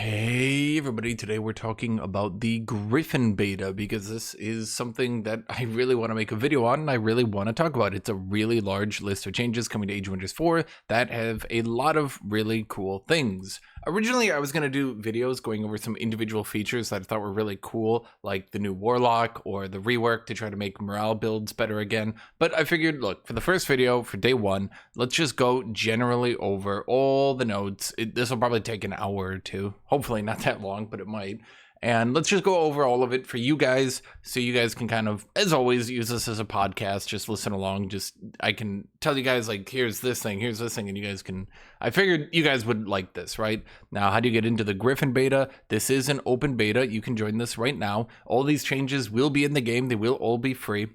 Hey everybody, today we're talking about the Griffin beta because this is something that I really want to make a video on and I really want to talk about. It's a really large list of changes coming to Age of Wonders 4 that have a lot of really cool things. Originally, I was going to do videos going over some individual features that I thought were really cool, like the new Warlock or the rework to try to make morale builds better again. But I figured, look, for the first video, for day one, let's just go generally over all the notes. This will probably take an hour or two. Hopefully not that long, but it might. And let's just go over all of it for you guys so you guys can kind of, as always, use this as a podcast. Just listen along. I can tell you guys, like, here's this thing, and you guys can, I figured you guys would like this, right? Now, how do you get into the Griffin beta? This is an open beta. You can join this right now. All these changes will be in the game. They will all be free.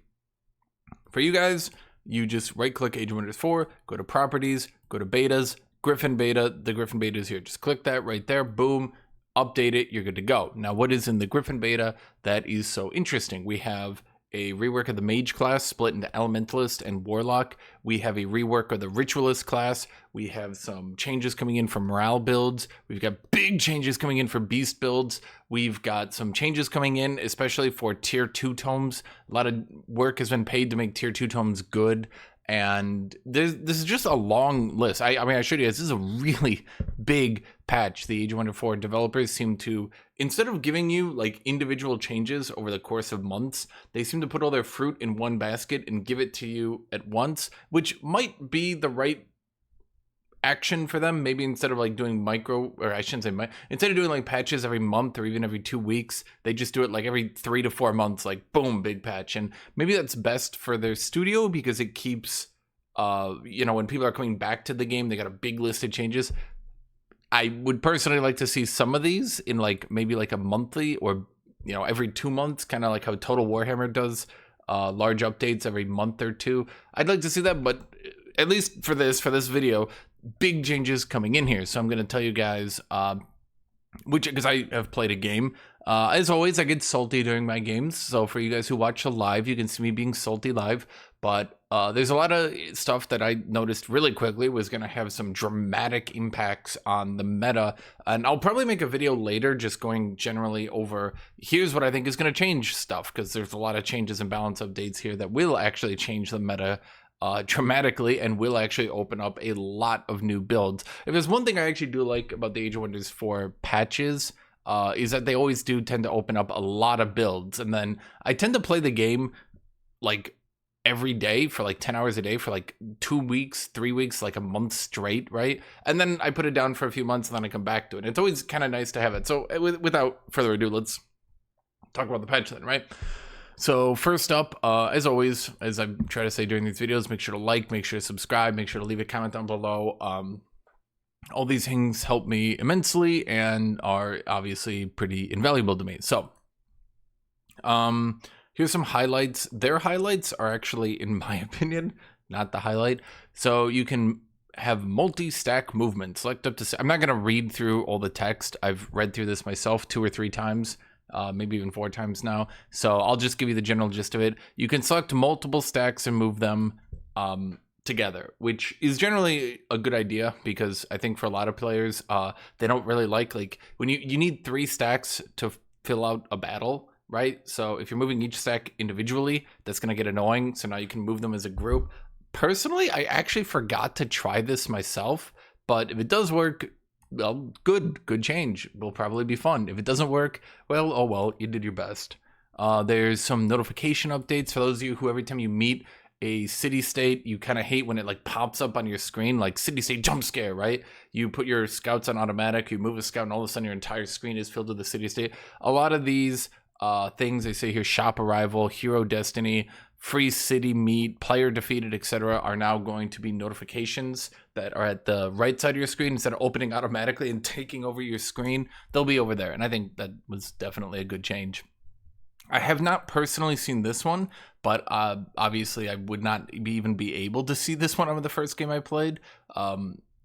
For you guys, you just right-click Age of Wonders 4, go to Properties, go to Betas, Griffin beta. The Griffin beta is here. Just click that right there. Boom. Update it, you're good to go. Now, what is in the Griffin beta that is so interesting? We have a rework of the Mage class split into Elementalist and Warlock. We have a rework of the Ritualist class. We have some changes coming in for morale builds. We've got big changes coming in for beast builds. We've got some changes coming in, especially for tier 2 tomes. A lot of work has been paid to make tier 2 tomes good. And this is just a long list. I mean, I showed you guys, this is a really big patch. The Age of Wonders 4 developers seem to, instead of giving you like individual changes over the course of months, they seem to put all their fruit in one basket and give it to you at once, which might be the right action for them. Maybe instead of like doing instead of doing like patches every month or even every 2 weeks, they just do it like every 3 to 4 months, like boom, big patch. And maybe that's best for their studio because it keeps when people are coming back to the game, they got a big list of changes. I would personally like to see some of these in like maybe like a monthly or every 2 months, kind of like how Total Warhammer does large updates every month or two. I'd like to see that, but at least for this video, big changes coming in here. So I'm going to tell you guys, because I have played a game. As always, I get salty during my games. So for you guys who watch the live, you can see me being salty live. But there's a lot of stuff that I noticed really quickly was going to have some dramatic impacts on the meta. And I'll probably make a video later just going generally over, here's what I think is going to change stuff. Because there's a lot of changes and balance updates here that will actually change the meta dramatically and will actually open up a lot of new builds. If there's one thing I actually do like about the Age of Wonders 4 patches, is that they always do tend to open up a lot of builds. And then I tend to play the game like every day for like 10 hours a day for like 2 weeks, 3 weeks, like a month straight, right? And then I put it down for a few months and then I come back to it. It's always kind of nice to have it. So without further ado, let's talk about the patch then, right? So first up, as always, as I try to say during these videos, make sure to like, make sure to subscribe, make sure to leave a comment down below. All these things help me immensely and are obviously pretty invaluable to me. So here's some highlights. Their highlights are actually, in my opinion, not the highlight. So you can have multi-stack movement. Select up to, I'm not going to read through all the text. I've read through this myself 2 or 3 times. Maybe even 4 times now. So I'll just give you the general gist of it. You can select multiple stacks and move them together, which is generally a good idea because I think for a lot of players, they don't really like when you need 3 stacks to fill out a battle, right? So if you're moving each stack individually, that's going to get annoying. So now you can move them as a group. Personally, I actually forgot to try this myself, but if it does work, well, good change. Will probably be fun. If it doesn't work, well, oh well, you did your best. There's some notification updates for those of you who every time you meet a city state, you kind of hate when it like pops up on your screen, like city state jump scare, right? You put your scouts on automatic, you move a scout, and all of a sudden your entire screen is filled with the city state. A lot of these things they say here, shop arrival, hero destiny, free city meet, player defeated, etc. are now going to be notifications that are at the right side of your screen instead of opening automatically and taking over your screen. They'll be over there, and I think that was definitely a good change. I have not personally seen this one, but obviously I would not even be able to see this one over the first game I played.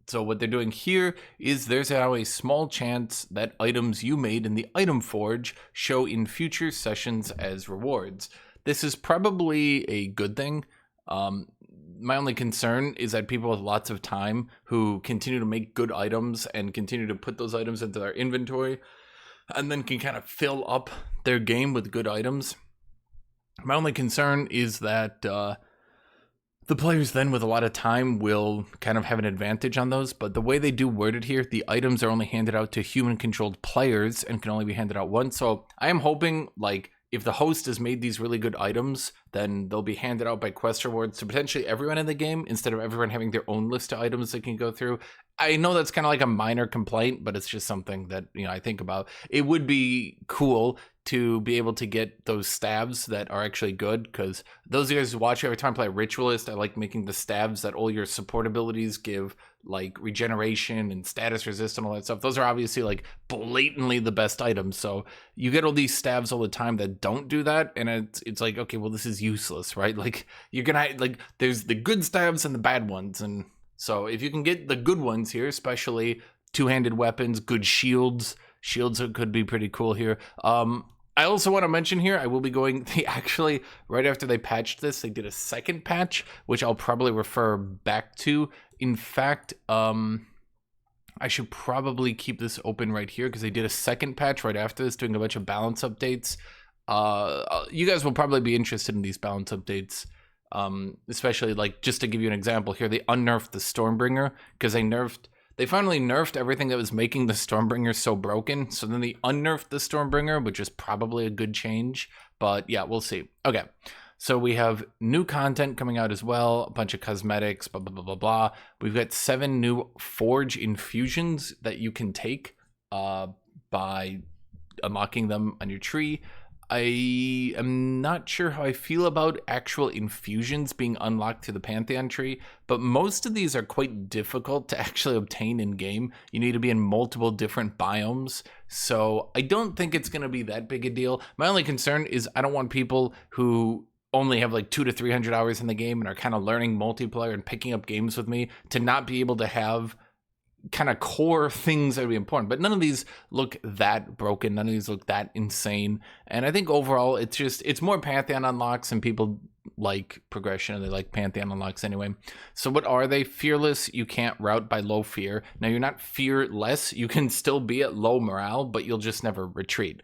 So what they're doing here is there's now a small chance that items you made in the item forge show in future sessions as rewards. This is probably a good thing. my only concern is that people with lots of time who continue to make good items and continue to put those items into their inventory and then can kind of fill up their game with good items. My only concern is that the players then with a lot of time will kind of have an advantage on those, but the way they do word it here, the items are only handed out to human-controlled players and can only be handed out once. So I am hoping, like, if the host has made these really good items, then they'll be handed out by quest rewards to potentially everyone in the game instead of everyone having their own list of items they can go through. I know that's kind of like a minor complaint, but it's just something that, you know, I think about. It would be cool to be able to get those stabs that are actually good, because those of you guys who watch every time I play Ritualist, I like making the stabs that all your support abilities give, like regeneration and status resist and all that stuff. Those are obviously like blatantly the best items. So you get all these stabs all the time that don't do that, and it's like, okay, well, this is useless, right? Like, you're gonna, like, there's the good stabs and the bad ones, and so if you can get the good ones here, especially two-handed weapons, good shields could be pretty cool here. I also want to mention here, I will be going, they actually, right after they patched this, they did a second patch, which I'll probably refer back to. In fact, I should probably keep this open right here because they did a second patch right after this, doing a bunch of balance updates. You guys will probably be interested in these balance updates, especially, like, just to give you an example here, they unnerfed the Stormbringer because they finally nerfed everything that was making the Stormbringer so broken. So then they unnerfed the Stormbringer, which is probably a good change. But yeah, we'll see. Okay, so we have new content coming out as well. A bunch of cosmetics, blah, blah, blah, blah, blah. We've got 7 new Forge infusions that you can take by unlocking them on your tree. I am not sure how I feel about actual infusions being unlocked to the Pantheon tree, but most of these are quite difficult to actually obtain in game. You need to be in multiple different biomes, so I don't think it's going to be that big a deal. My only concern is I don't want people who only have like 200 to 300 hours in the game and are kind of learning multiplayer and picking up games with me to not be able to have kind of core things that would be important. But none of these look that broken, none of these look that insane, and I think overall it's more Pantheon unlocks, and people like progression and they like Pantheon unlocks anyway. So what are they? Fearless, you can't route by low fear. Now you're not fearless, you can still be at low morale, but you'll just never retreat.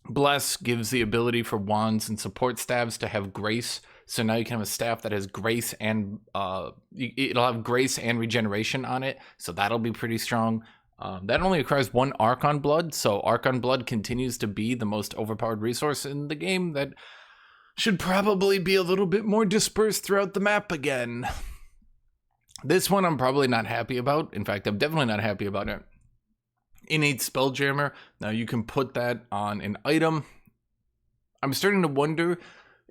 Bless gives the ability for wands and support staves to have grace. So now you can have a staff that has grace and it'll have grace and regeneration on it. So that'll be pretty strong. That only requires 1 Archon Blood. So Archon Blood continues to be the most overpowered resource in the game that should probably be a little bit more dispersed throughout the map again. This one I'm probably not happy about. In fact, I'm definitely not happy about it. Innate Spelljammer. Now you can put that on an item. I'm starting to wonder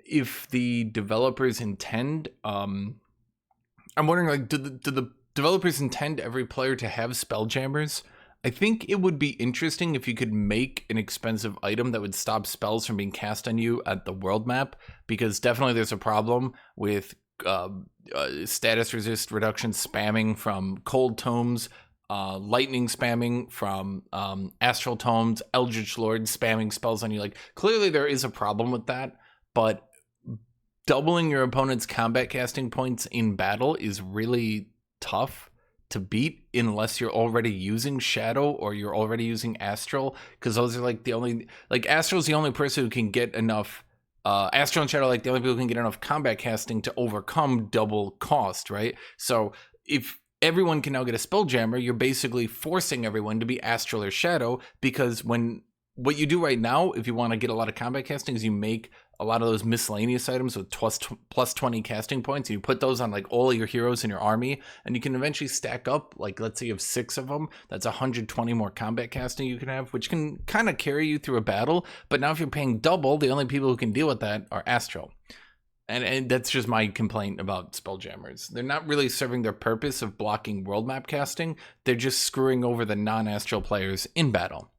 if the developers intend, I'm wondering, like, do the developers intend every player to have Spelljammers? I think it would be interesting if you could make an expensive item that would stop spells from being cast on you at the world map, because definitely there's a problem with status resist reduction spamming from cold tomes, lightning spamming from astral tomes, eldritch lord spamming spells on you. Like, clearly there is a problem with that, but doubling your opponent's combat casting points in battle is really tough to beat unless you're already using Shadow or you're already using Astral, because those are like the only, like, Astral's the only person who can get enough Astral and Shadow, like the only people who can get enough combat casting to overcome double cost, right? So if everyone can now get a Spelljammer, you're basically forcing everyone to be Astral or Shadow, because what you do right now, if you want to get a lot of combat casting, is you make a lot of those miscellaneous items with plus 20 casting points. You put those on like all your heroes in your army, and you can eventually stack up, like, let's say you have 6 of them, that's 120 more combat casting you can have, which can kind of carry you through a battle. But now if you're paying double, the only people who can deal with that are Astral. And that's just my complaint about Spelljammers. They're not really serving their purpose of blocking world map casting. They're just screwing over the non-Astral players in battle.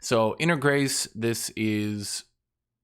So Inner Grace, this is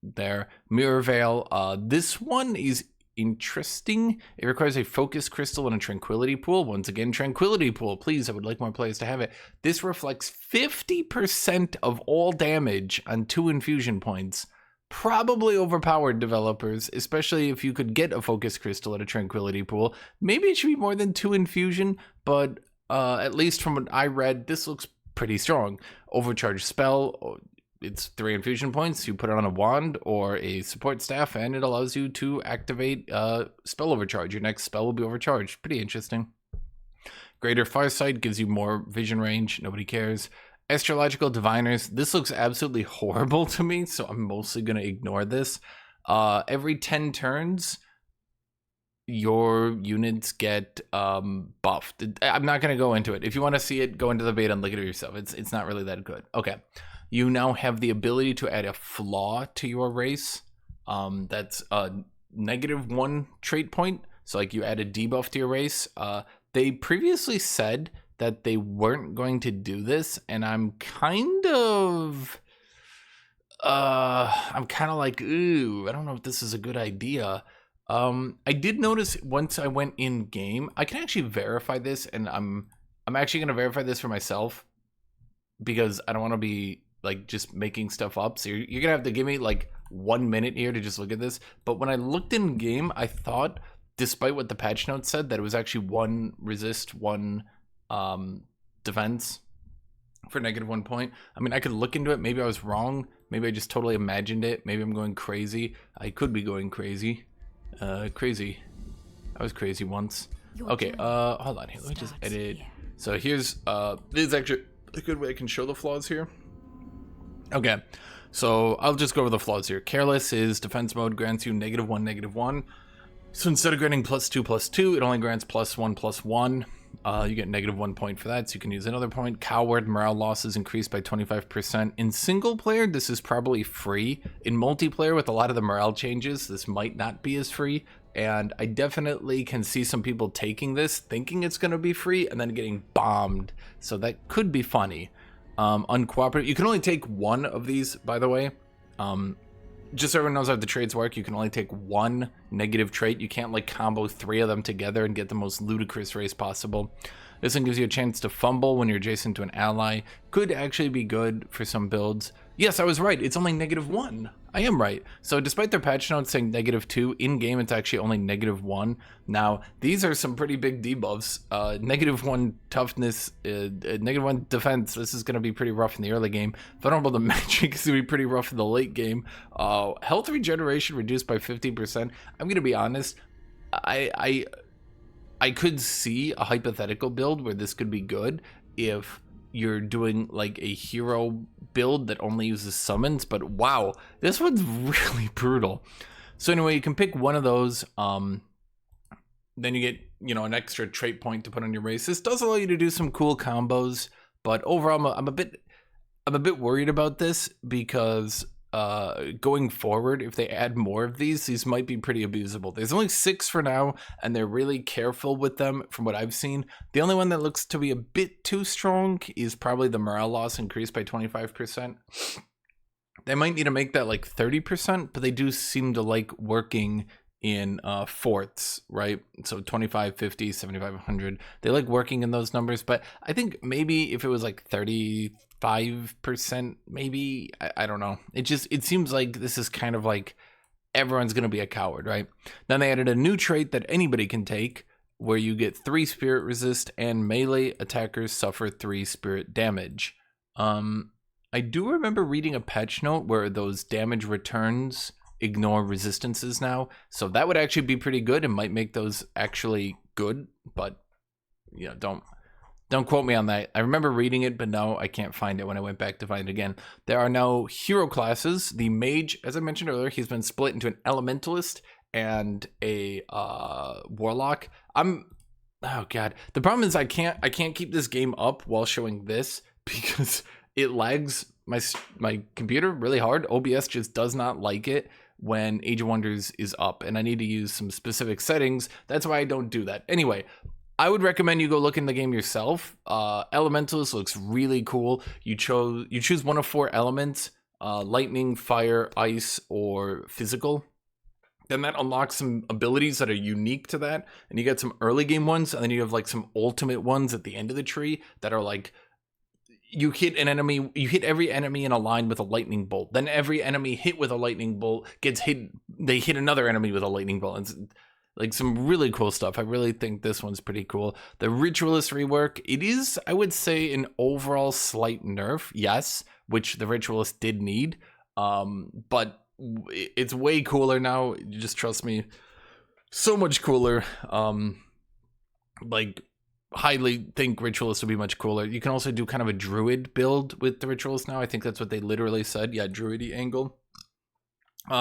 their Mirror Veil. This one is interesting. It requires a Focus Crystal and a Tranquility Pool. Once again, Tranquility Pool, please. I would like more players to have it. This reflects 50% of all damage on 2 infusion points. probably overpowered, developers, especially if you could get a focus crystal at a tranquility pool. Maybe it should be more than 2 infusion, but at least from what I read, this looks pretty strong. Overcharge spell, it's 3 infusion points. You put it on a wand or a support staff, and it allows you to activate spell overcharge. Your next spell will be overcharged. Pretty interesting. Greater Farsight gives you more vision range. Nobody cares. Astrological Diviners. This looks absolutely horrible to me, so I'm mostly going to ignore this. Every 10 turns, your units get buffed. I'm not going to go into it. If you want to see it, go into the beta and look at it yourself. It's not really that good. Okay. You now have the ability to add a flaw to your race. That's a -1 trait point. So like you add a debuff to your race. They previously said that they weren't going to do this, and I'm kind of like, ooh, I don't know if this is a good idea. I did notice once I went in game, I can actually verify this, and I'm actually going to verify this for myself because I don't want to be like just making stuff up. So you're gonna have to give me like 1 minute here to just look at this. But when I looked in game, I thought, despite what the patch notes said, that it was actually 1 resist, 1 defense for -1 point. I mean, I could look into it. Maybe I was wrong. Maybe I just totally imagined it. Maybe I'm going crazy. I could be going crazy. Crazy. I was crazy once. Okay, hold on here. Let me just edit. So here's this is actually a good way I can show the flaws here. Okay, so I'll just go over the flaws here. Careless is defense mode, grants you -1, -1. So instead of granting +2/+2, it only grants +1/+1. You get -1 point for that, so you can use another point. Coward, morale loss is increased by 25%. In single player, this is probably free. In multiplayer, with a lot of the morale changes, this might not be as free. And I definitely can see some people taking this, thinking it's going to be free, and then getting bombed. So that could be funny. Uncooperative. You can only take 1 of these, by the way. Just so everyone knows how the traits work, you can only take 1 negative trait. You can't like combo 3 of them together and get the most ludicrous race possible. This one gives you a chance to fumble when you're adjacent to an ally. Could actually be good for some builds. Yes, I was right. It's only -1. I am right. So despite their patch notes saying -2, in game it's actually only -1. Now, these are some pretty big debuffs. -1 toughness, -1 defense. This is going to be pretty rough in the early game. Vulnerable to magic is going to be pretty rough in the late game. Health regeneration reduced by 50%. I'm going to be honest. I could see a hypothetical build where this could be good if you're doing like a hero build that only uses summons, but wow, this one's really brutal. So anyway, you can pick one of those. Then you get, you know, an extra trait point to put on your race. This does allow you to do some cool combos, but overall, I'm a bit worried about this because going forward, if they add more of these might be pretty abusable. There's only 6 for now, and they're really careful with them from what I've seen. The only one that looks to be a bit too strong is probably the morale loss increased by 25%. They might need to make that like 30%, but they do seem to like working in fourths, right? So 25, 50, 75, 100. They like working in those numbers, but I think maybe if it was like 35%, maybe, I don't know. It seems like this is kind of like everyone's going to be a coward, right? Then they added a new trait that anybody can take where you get 3 spirit resist and melee attackers suffer 3 spirit damage. I do remember reading a patch note where those damage returns ignore resistances now, so that would actually be pretty good and might make those actually good, but you know, don't quote me on that. I remember reading it, but no, I can't find it when I went back to find it again. There are now hero classes. The mage, as I mentioned earlier, he's been split into an elementalist and a warlock. Oh god, the problem is I can't keep this game up while showing this because it lags my computer really hard. OBS just does not like it when Age of Wonders is up, and I need to use some specific settings. That's why I don't do that. Anyway, I would recommend you go look in the game yourself. Elementalist looks really cool. You choose one of 4 elements, lightning, fire, ice, or physical. Then that unlocks some abilities that are unique to that, and you get some early game ones, and then you have like some ultimate ones at the end of the tree that are like, you hit an enemy, you hit every enemy in a line with a lightning bolt. Then every enemy hit with a lightning bolt gets hit, they hit another enemy with a lightning bolt. It's like some really cool stuff. I really think this one's pretty cool. The Ritualist rework, it is, I would say, an overall slight nerf, yes, which the Ritualist did need. But it's way cooler now. You just trust me. So much cooler. Like, highly think Ritualist would be much cooler. You can also do kind of a druid build with the Ritualist now. I think that's what they literally said. Yeah, druidy angle.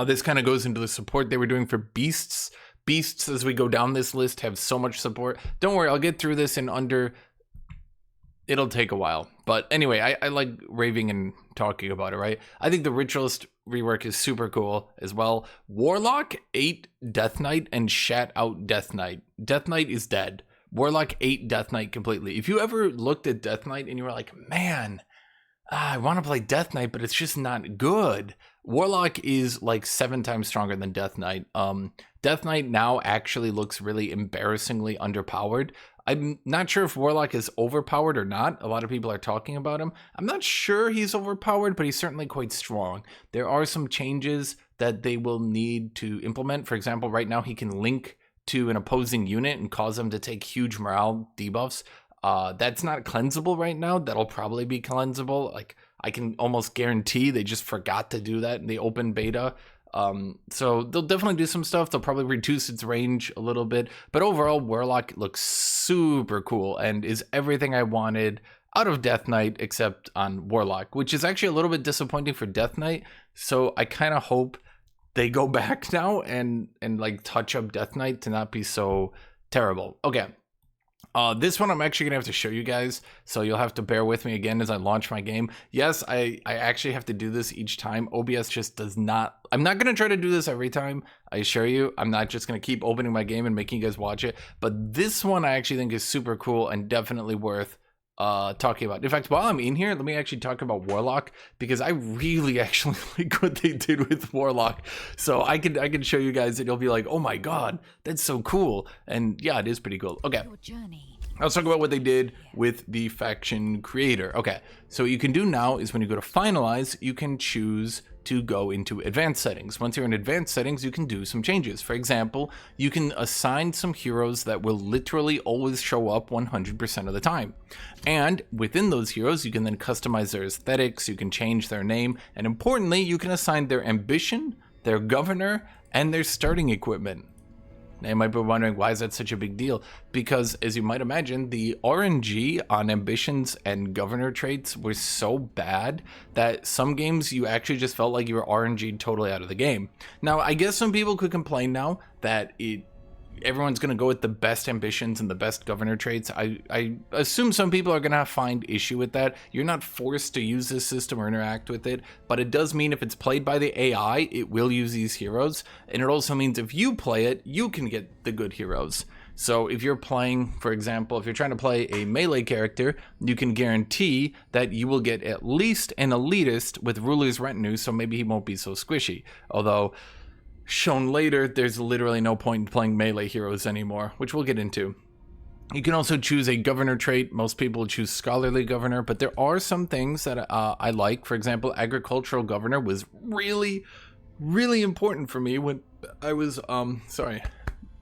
This kind of goes into the support they were doing for beasts. Beasts, as we go down this list, have so much support. Don't worry, I'll get through this in under... It'll take a while. But anyway, I like raving and talking about it, right? I think the Ritualist rework is super cool as well. Warlock ate Death Knight and shat out Death Knight. Death Knight is dead. Warlock ate Death Knight completely. If you ever looked at Death Knight and you were like, man, I want to play Death Knight, but it's just not good. Warlock is like 7 times stronger than Death Knight. Death Knight now actually looks really embarrassingly underpowered. I'm not sure if Warlock is overpowered or not. A lot of people are talking about him. I'm not sure he's overpowered, but he's certainly quite strong. There are some changes that they will need to implement. For example, right now he can link to an opposing unit and cause them to take huge morale debuffs. That's not cleansable right now. That'll probably be cleansable. Like, I can almost guarantee they just forgot to do that in the open beta. So they'll definitely do some stuff. They'll probably reduce its range a little bit, but overall Warlock looks super cool and is everything I wanted out of Death Knight except on Warlock, which is actually a little bit disappointing for Death Knight. So I kind of hope they go back now and like touch up Death Knight to not be so terrible. Okay. This one I'm actually gonna have to show you guys, so you'll have to bear with me again as I launch my game. Yes, I actually have to do this each time. OBS just does not. I'm not gonna try to do this every time, I assure you. I'm not just gonna keep opening my game and making you guys watch it. But this one I actually think is super cool and definitely worth talking about. In fact, while I'm in here, let me actually talk about Warlock, because I really actually like what they did with Warlock. So I can show you guys and you'll be like, oh my god, that's so cool. And yeah, it is pretty cool. Okay, let's talk about what they did with the faction creator. Okay, so what you can do now is when you go to finalize, you can choose to go into advanced settings. Once you're in advanced settings, you can do some changes. For example, you can assign some heroes that will literally always show up 100% of the time. And within those heroes, you can then customize their aesthetics, you can change their name, and importantly, you can assign their ambition, their governor, and their starting equipment. Now you might be wondering, why is that such a big deal? Because as you might imagine, the RNG on ambitions and governor traits were so bad that some games you actually just felt like you were RNG'd totally out of the game. Now, I guess some people could complain now that everyone's going to go with the best ambitions and the best governor traits. I assume some people are going to find issue with that. You're not forced to use this system or interact with it, but it does mean if it's played by the AI, it will use these heroes. And it also means if you play it, you can get the good heroes. So if you're playing, for example, if you're trying to play a melee character, you can guarantee that you will get at least an elitist with Ruler's Retinue, so maybe he won't be so squishy. Although, shown later, there's literally no point in playing melee heroes anymore, which we'll get into. You can also choose a governor trait. Most people choose scholarly governor, but there are some things that I like. For example, agricultural governor was really, really important for me when I was,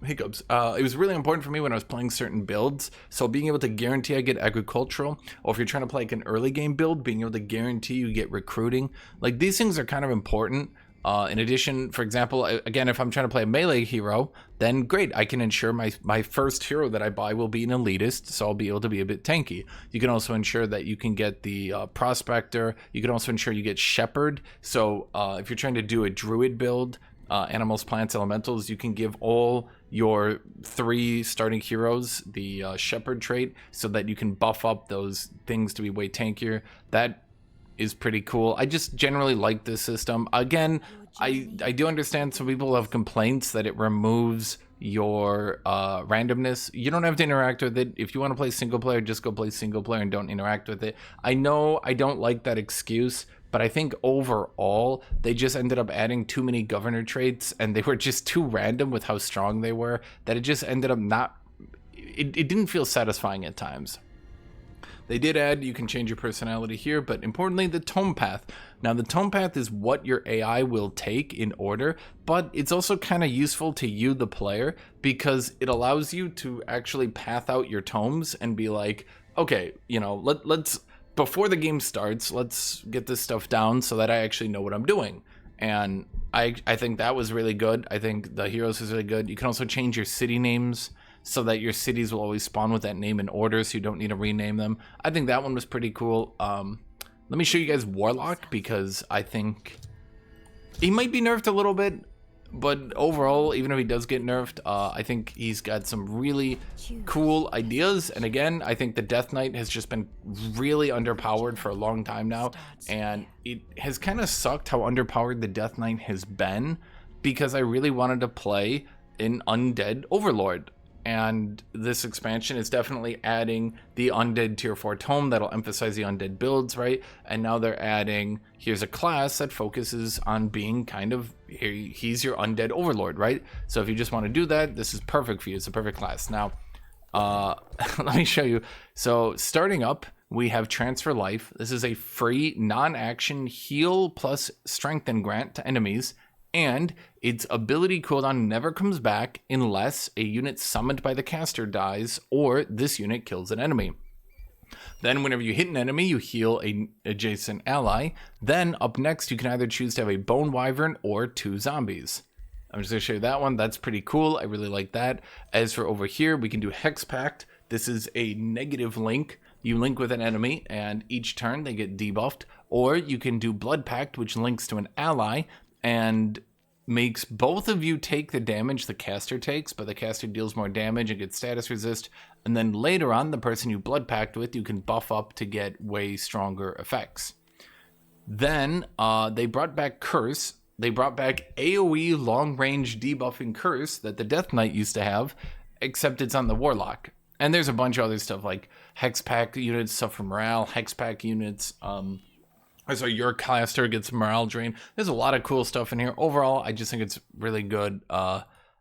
hiccups. It was really important for me when I was playing certain builds. So being able to guarantee I get agricultural, or if you're trying to play like an early game build, being able to guarantee you get recruiting. Like, these things are kind of important. In addition, for example, again, if I'm trying to play a melee hero, then great, I can ensure my first hero that I buy will be an elitist, so I'll be able to be a bit tanky. You can also ensure that you can get the prospector. You can also ensure you get shepherd. So if you're trying to do a druid build, animals, plants, elementals, you can give all your 3 starting heroes the shepherd trait, so that you can buff up those things to be way tankier. That is pretty cool. I just generally like this system. Again, I do understand some people have complaints that it removes your randomness. You don't have to interact with it. If you want to play single player, just go play single player and don't interact with it. I know I don't like that excuse, but I think overall they just ended up adding too many governor traits, and they were just too random with how strong they were, that it just ended up not, it didn't feel satisfying at times. They did add, you can change your personality here, but importantly, the Tome path. Now, the Tome path is what your AI will take in order, but it's also kind of useful to you, the player, because it allows you to actually path out your tomes and be like, okay, you know, let's before the game starts, let's get this stuff down so that I actually know what I'm doing. And I think that was really good. I think the heroes is really good. You can also change your city names so that your cities will always spawn with that name in order, so you don't need to rename them. I think that one was pretty cool. Let me show you guys Warlock, because I think he might be nerfed a little bit, but overall, even if he does get nerfed, I think he's got some really cool ideas. And again, I think the Death Knight has just been really underpowered for a long time now, and it has kind of sucked how underpowered the Death Knight has been, because I really wanted to play an undead overlord. And this expansion is definitely adding the undead tier 4 tome that'll emphasize the undead builds, right? And now they're adding, here's a class that focuses on being kind of, he's your undead overlord, right? So if you just want to do that, this is perfect for you. It's a perfect class. Now, let me show you. So starting up, we have Transfer Life. This is a free non-action heal plus strengthen grant to enemies, and its ability cooldown never comes back unless a unit summoned by the caster dies or this unit kills an enemy. Then whenever you hit an enemy, you heal an adjacent ally. Then up next, you can either choose to have a Bone Wyvern or 2 zombies. I'm just going to show you that one. That's pretty cool. I really like that. As for over here, we can do Hex Pact. This is a negative link. You link with an enemy, and each turn they get debuffed. Or you can do Blood Pact, which links to an ally and makes both of you take the damage the caster takes, but the caster deals more damage and gets status resist. And then later on, the person you blood pact with, you can buff up to get way stronger effects. Then they brought back Curse. They brought back AoE long-range debuffing Curse that the Death Knight used to have, except it's on the Warlock. And there's a bunch of other stuff like Hex Pack units suffer morale, Hex Pack units, so your caster gets morale drain. There's a lot of cool stuff in here. Overall, I just think it's really good.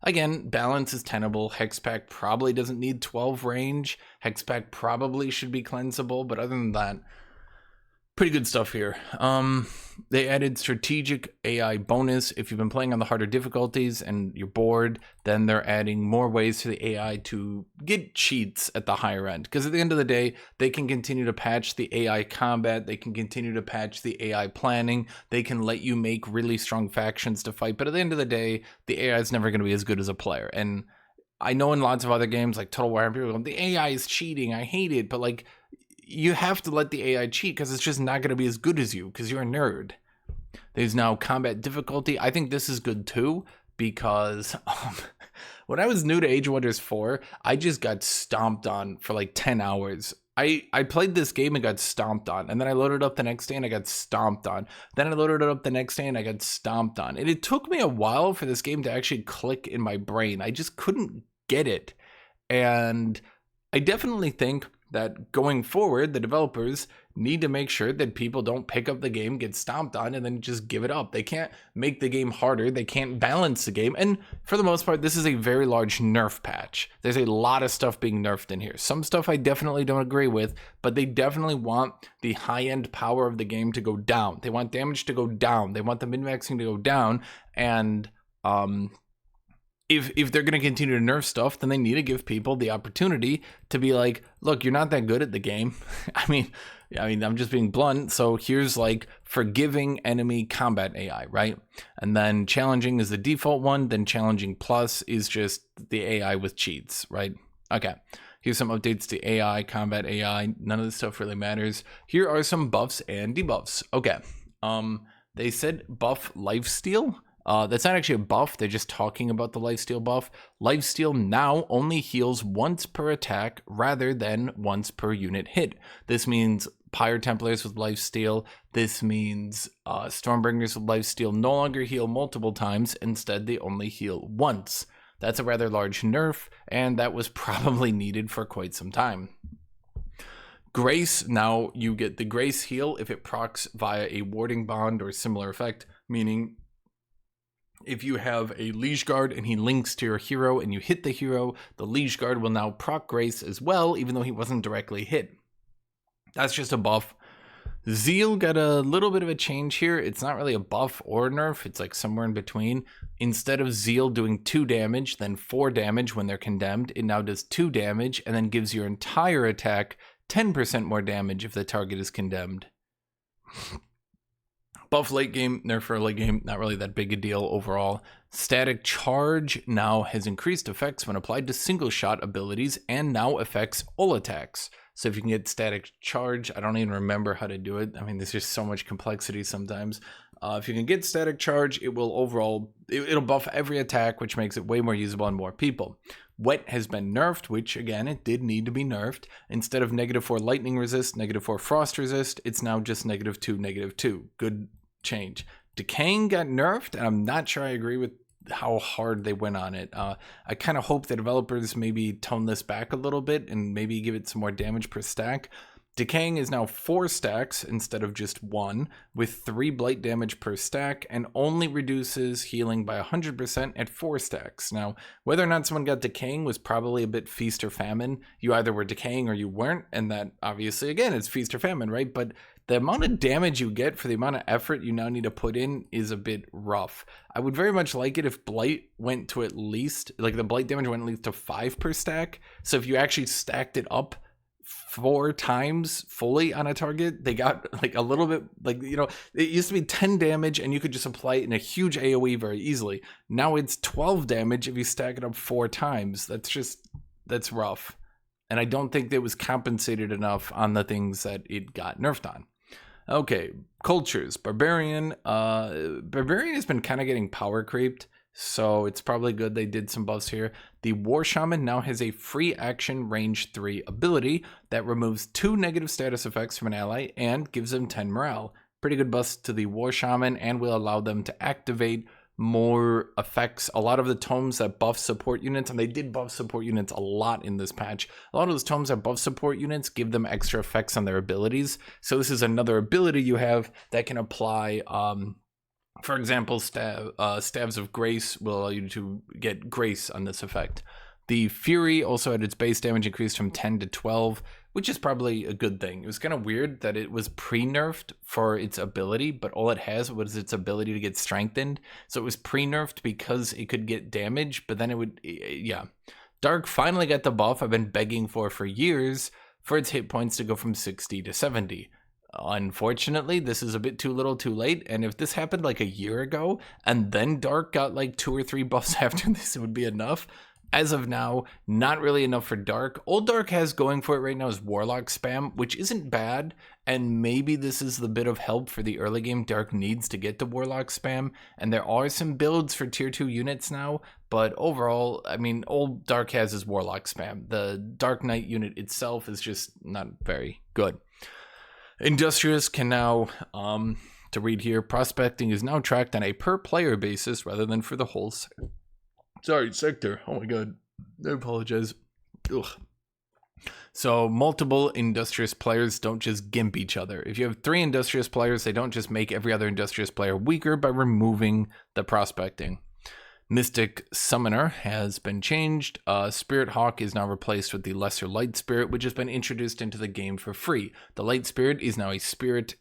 Again, balance is tenable. Hexpack probably doesn't need 12 range. Hexpack probably should be cleansable, but other than that, pretty good stuff here. They added strategic AI bonus. If you've been playing on the harder difficulties and you're bored, then they're adding more ways for the AI to get cheats at the higher end. Because at the end of the day, they can continue to patch the AI combat. They can continue to patch the AI planning. They can let you make really strong factions to fight. But at the end of the day, the AI is never going to be as good as a player. And I know in lots of other games like Total War, people go, the AI is cheating. I hate it. But like, you have to let the AI cheat because it's just not going to be as good as you because you're a nerd. There's now combat difficulty. I think this is good too because when I was new to Age of Wonders 4, I just got stomped on for like 10 hours. I played this game and got stomped on, and then I loaded up the next day and I got stomped on. Then I loaded it up the next day and I got stomped on. And it took me a while for this game to actually click in my brain. I just couldn't get it. And I definitely think that going forward, the developers need to make sure that people don't pick up the game, get stomped on, and then just give it up. They can't make the game harder. They can't balance the game. And for the most part, this is a very large nerf patch. There's a lot of stuff being nerfed in here. Some stuff I definitely don't agree with, but they definitely want the high-end power of the game to go down. They want damage to go down. They want the min-maxing to go down. And if they're going to continue to nerf stuff, then they need to give people the opportunity to be like, look, you're not that good at the game. I mean, I'm just being blunt. So here's like forgiving enemy combat AI, right? And then challenging is the default one. Then challenging plus is just the AI with cheats, right? Okay. Here's some updates to AI, combat AI. None of this stuff really matters. Here are some buffs and debuffs. Okay. They said buff lifesteal. That's not actually a buff. They're just talking about the lifesteal buff. Lifesteal now only heals once per attack rather than once per unit hit. This means Pyre Templars with lifesteal. This means Stormbringers with lifesteal no longer heal multiple times. Instead, they only heal once. That's a rather large nerf, and that was probably needed for quite some time. Grace, now you get the Grace heal if it procs via a warding bond or similar effect, meaning if you have a Liege Guard and he links to your hero and you hit the hero, the Liege Guard will now proc Grace as well, even though he wasn't directly hit. That's just a buff. Zeal got a little bit of a change here. It's not really a buff or a nerf. It's like somewhere in between. Instead of Zeal doing 2 damage, then 4 damage when they're condemned, it now does 2 damage and then gives your entire attack 10% more damage if the target is condemned. Buff late game, nerf for late game, not really that big a deal overall. Static Charge now has increased effects when applied to single shot abilities and now affects all attacks. So if you can get Static Charge, I don't even remember how to do it. I mean, there's just so much complexity sometimes. If you can get Static Charge, it will overall, it'll buff every attack, which makes it way more usable on more people. Wet has been nerfed, which again, it did need to be nerfed. Instead of -4 lightning resist, -4 frost resist, it's now just -2, -2. Good change. Decaying got nerfed, and I'm not sure I agree with how hard they went on it. I kind of hope the developers maybe tone this back a little bit and maybe give it some more damage per stack. Decaying is now 4 stacks instead of just 1, with 3 blight damage per stack, and only reduces healing by 100% at 4 stacks. Now, whether or not someone got Decaying was probably a bit feast or famine. You either were decaying or you weren't, and that obviously, again, it's feast or famine, right? But the amount of damage you get for the amount of effort you now need to put in is a bit rough. I would very much like it if blight went to at least, like the blight damage went at least to 5 per stack. So if you actually stacked it up 4 times fully on a target, they got like a little bit, like, you know, it used to be 10 damage and you could just apply it in a huge AoE very easily. Now it's 12 damage if you stack it up 4 times. That's rough. And I don't think that was compensated enough on the things that it got nerfed on. Okay, cultures. Barbarian. Barbarian has been kind of getting power creeped, so it's probably good they did some buffs here. The War Shaman now has a free action range 3 ability that removes 2 negative status effects from an ally and gives them 10 morale. Pretty good buffs to the War Shaman and will allow them to activate more effects. A lot of the tomes that buff support units, and they did buff support units a lot in this patch, a lot of those tomes that buff support units give them extra effects on their abilities. So this is another ability you have that can apply. For example, Staves of Grace will allow you to get Grace on this effect. The Fury also had its base damage increased from 10 to 12, which is probably a good thing. It was kind of weird that it was pre-nerfed for its ability, but all it has was its ability to get strengthened. So it was pre-nerfed because it could get damage, but then it would, yeah. Dark finally got the buff I've been begging for years for its hit points to go from 60 to 70. Unfortunately, this is a bit too little too late, and if this happened like a year ago, and then Dark got like 2 or 3 buffs after this, it would be enough. As of now, not really enough for Dark. All Dark has going for it right now is Warlock spam, which isn't bad, and maybe this is the bit of help for the early game Dark needs to get to Warlock spam, and there are some builds for tier 2 units now, but overall, I mean, all Dark has is Warlock spam. The Dark Knight unit itself is just not very good. Industrious can now, to read here, prospecting is now tracked on a per player basis rather than for the whole sector. Oh my god, I apologize. Ugh. So multiple industrious players don't just gimp each other. If you have 3 industrious players, they don't just make every other industrious player weaker by removing the prospecting. Mystic Summoner has been changed. Spirit Hawk is now replaced with the Lesser Light Spirit, which has been introduced into the game for free. The Light Spirit is now a spirit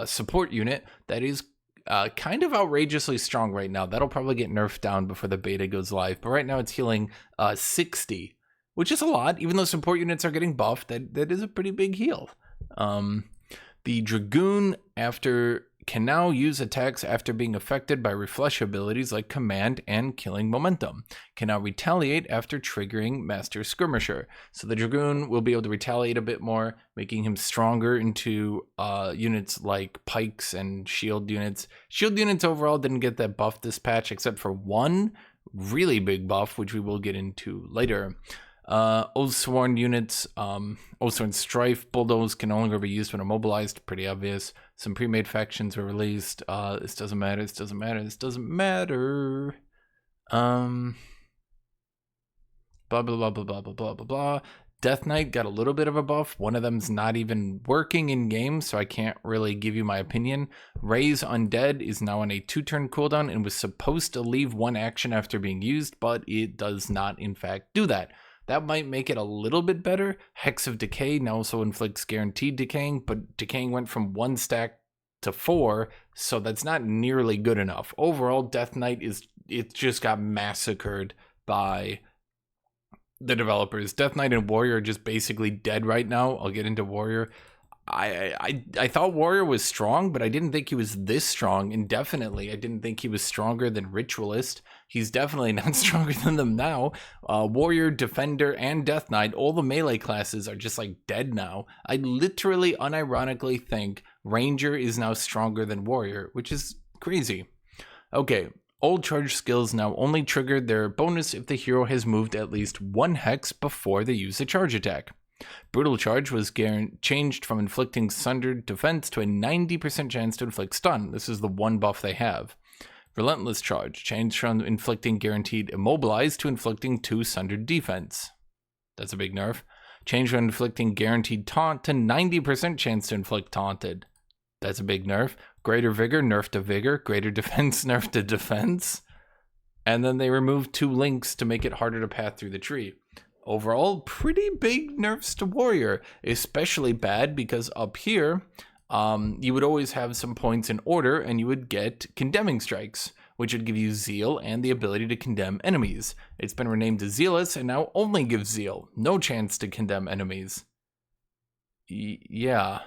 support unit that is kind of outrageously strong right now. That'll probably get nerfed down before the beta goes live, but right now it's healing 60, which is a lot. Even though support units are getting buffed, that is a pretty big heal. The Dragoon can now use attacks after being affected by refresh abilities like Command and Killing Momentum. Can now retaliate after triggering Master Skirmisher. So the Dragoon will be able to retaliate a bit more, making him stronger into units like pikes and shield units. Shield units overall didn't get that buff this patch, except for one really big buff, which we will get into later. Oathsworn units, Oathsworn Strife, Bulldoze can no longer be used when immobilized, pretty obvious. Some pre-made factions were released. This doesn't matter, this doesn't matter, this doesn't matter. Blah, blah, blah, blah, blah, blah, blah, blah, blah. Death Knight got a little bit of a buff. One of them's not even working in game, so I can't really give you my opinion. Raise Undead is now on a 2-turn cooldown and was supposed to leave 1 action after being used, but it does not in fact do that. That might make it a little bit better. Hex of Decay now also inflicts guaranteed decaying, but decaying went from 1 stack to 4, so that's not nearly good enough. Overall, Death Knight it just got massacred by the developers. Death Knight and Warrior are just basically dead right now. I'll get into Warrior. I thought Warrior was strong, but I didn't think he was this strong. And definitely, I didn't think he was stronger than Ritualist. He's definitely not stronger than them now. Warrior, Defender, and Death Knight, all the melee classes are just like dead now. I literally, unironically think Ranger is now stronger than Warrior, which is crazy. Okay, old charge skills now only trigger their bonus if the hero has moved at least 1 hex before they use a charge attack. Brutal Charge was changed from inflicting sundered defense to a 90% chance to inflict stun. This is the one buff they have. Relentless Charge changed from inflicting guaranteed immobilize to inflicting 2 sundered defense. That's a big nerf. Changed from inflicting guaranteed taunt to 90% chance to inflict taunted. That's a big nerf. Greater Vigor, nerf to Vigor. Greater Defense, nerf to Defense. And then they removed 2 links to make it harder to path through the tree. Overall, pretty big nerfs to Warrior, especially bad because up here, you would always have some points in order and you would get Condemning Strikes, which would give you Zeal and the ability to condemn enemies. It's been renamed to Zealous and now only gives Zeal, no chance to condemn enemies. Yeah.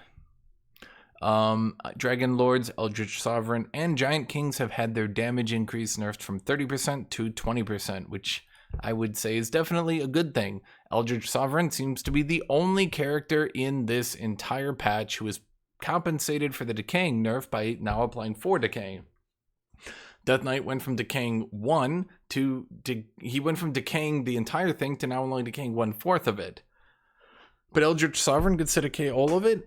Dragon Lords, Eldritch Sovereign, and Giant Kings have had their damage increase nerfed from 30% to 20%, which I would say is definitely a good thing. Eldritch Sovereign seems to be the only character in this entire patch who is compensated for the decaying nerf by now applying 4 decaying. Death Knight went from decaying 1 he went from decaying the entire thing to now only decaying 1/4 of it. But Eldritch Sovereign gets to decay all of it?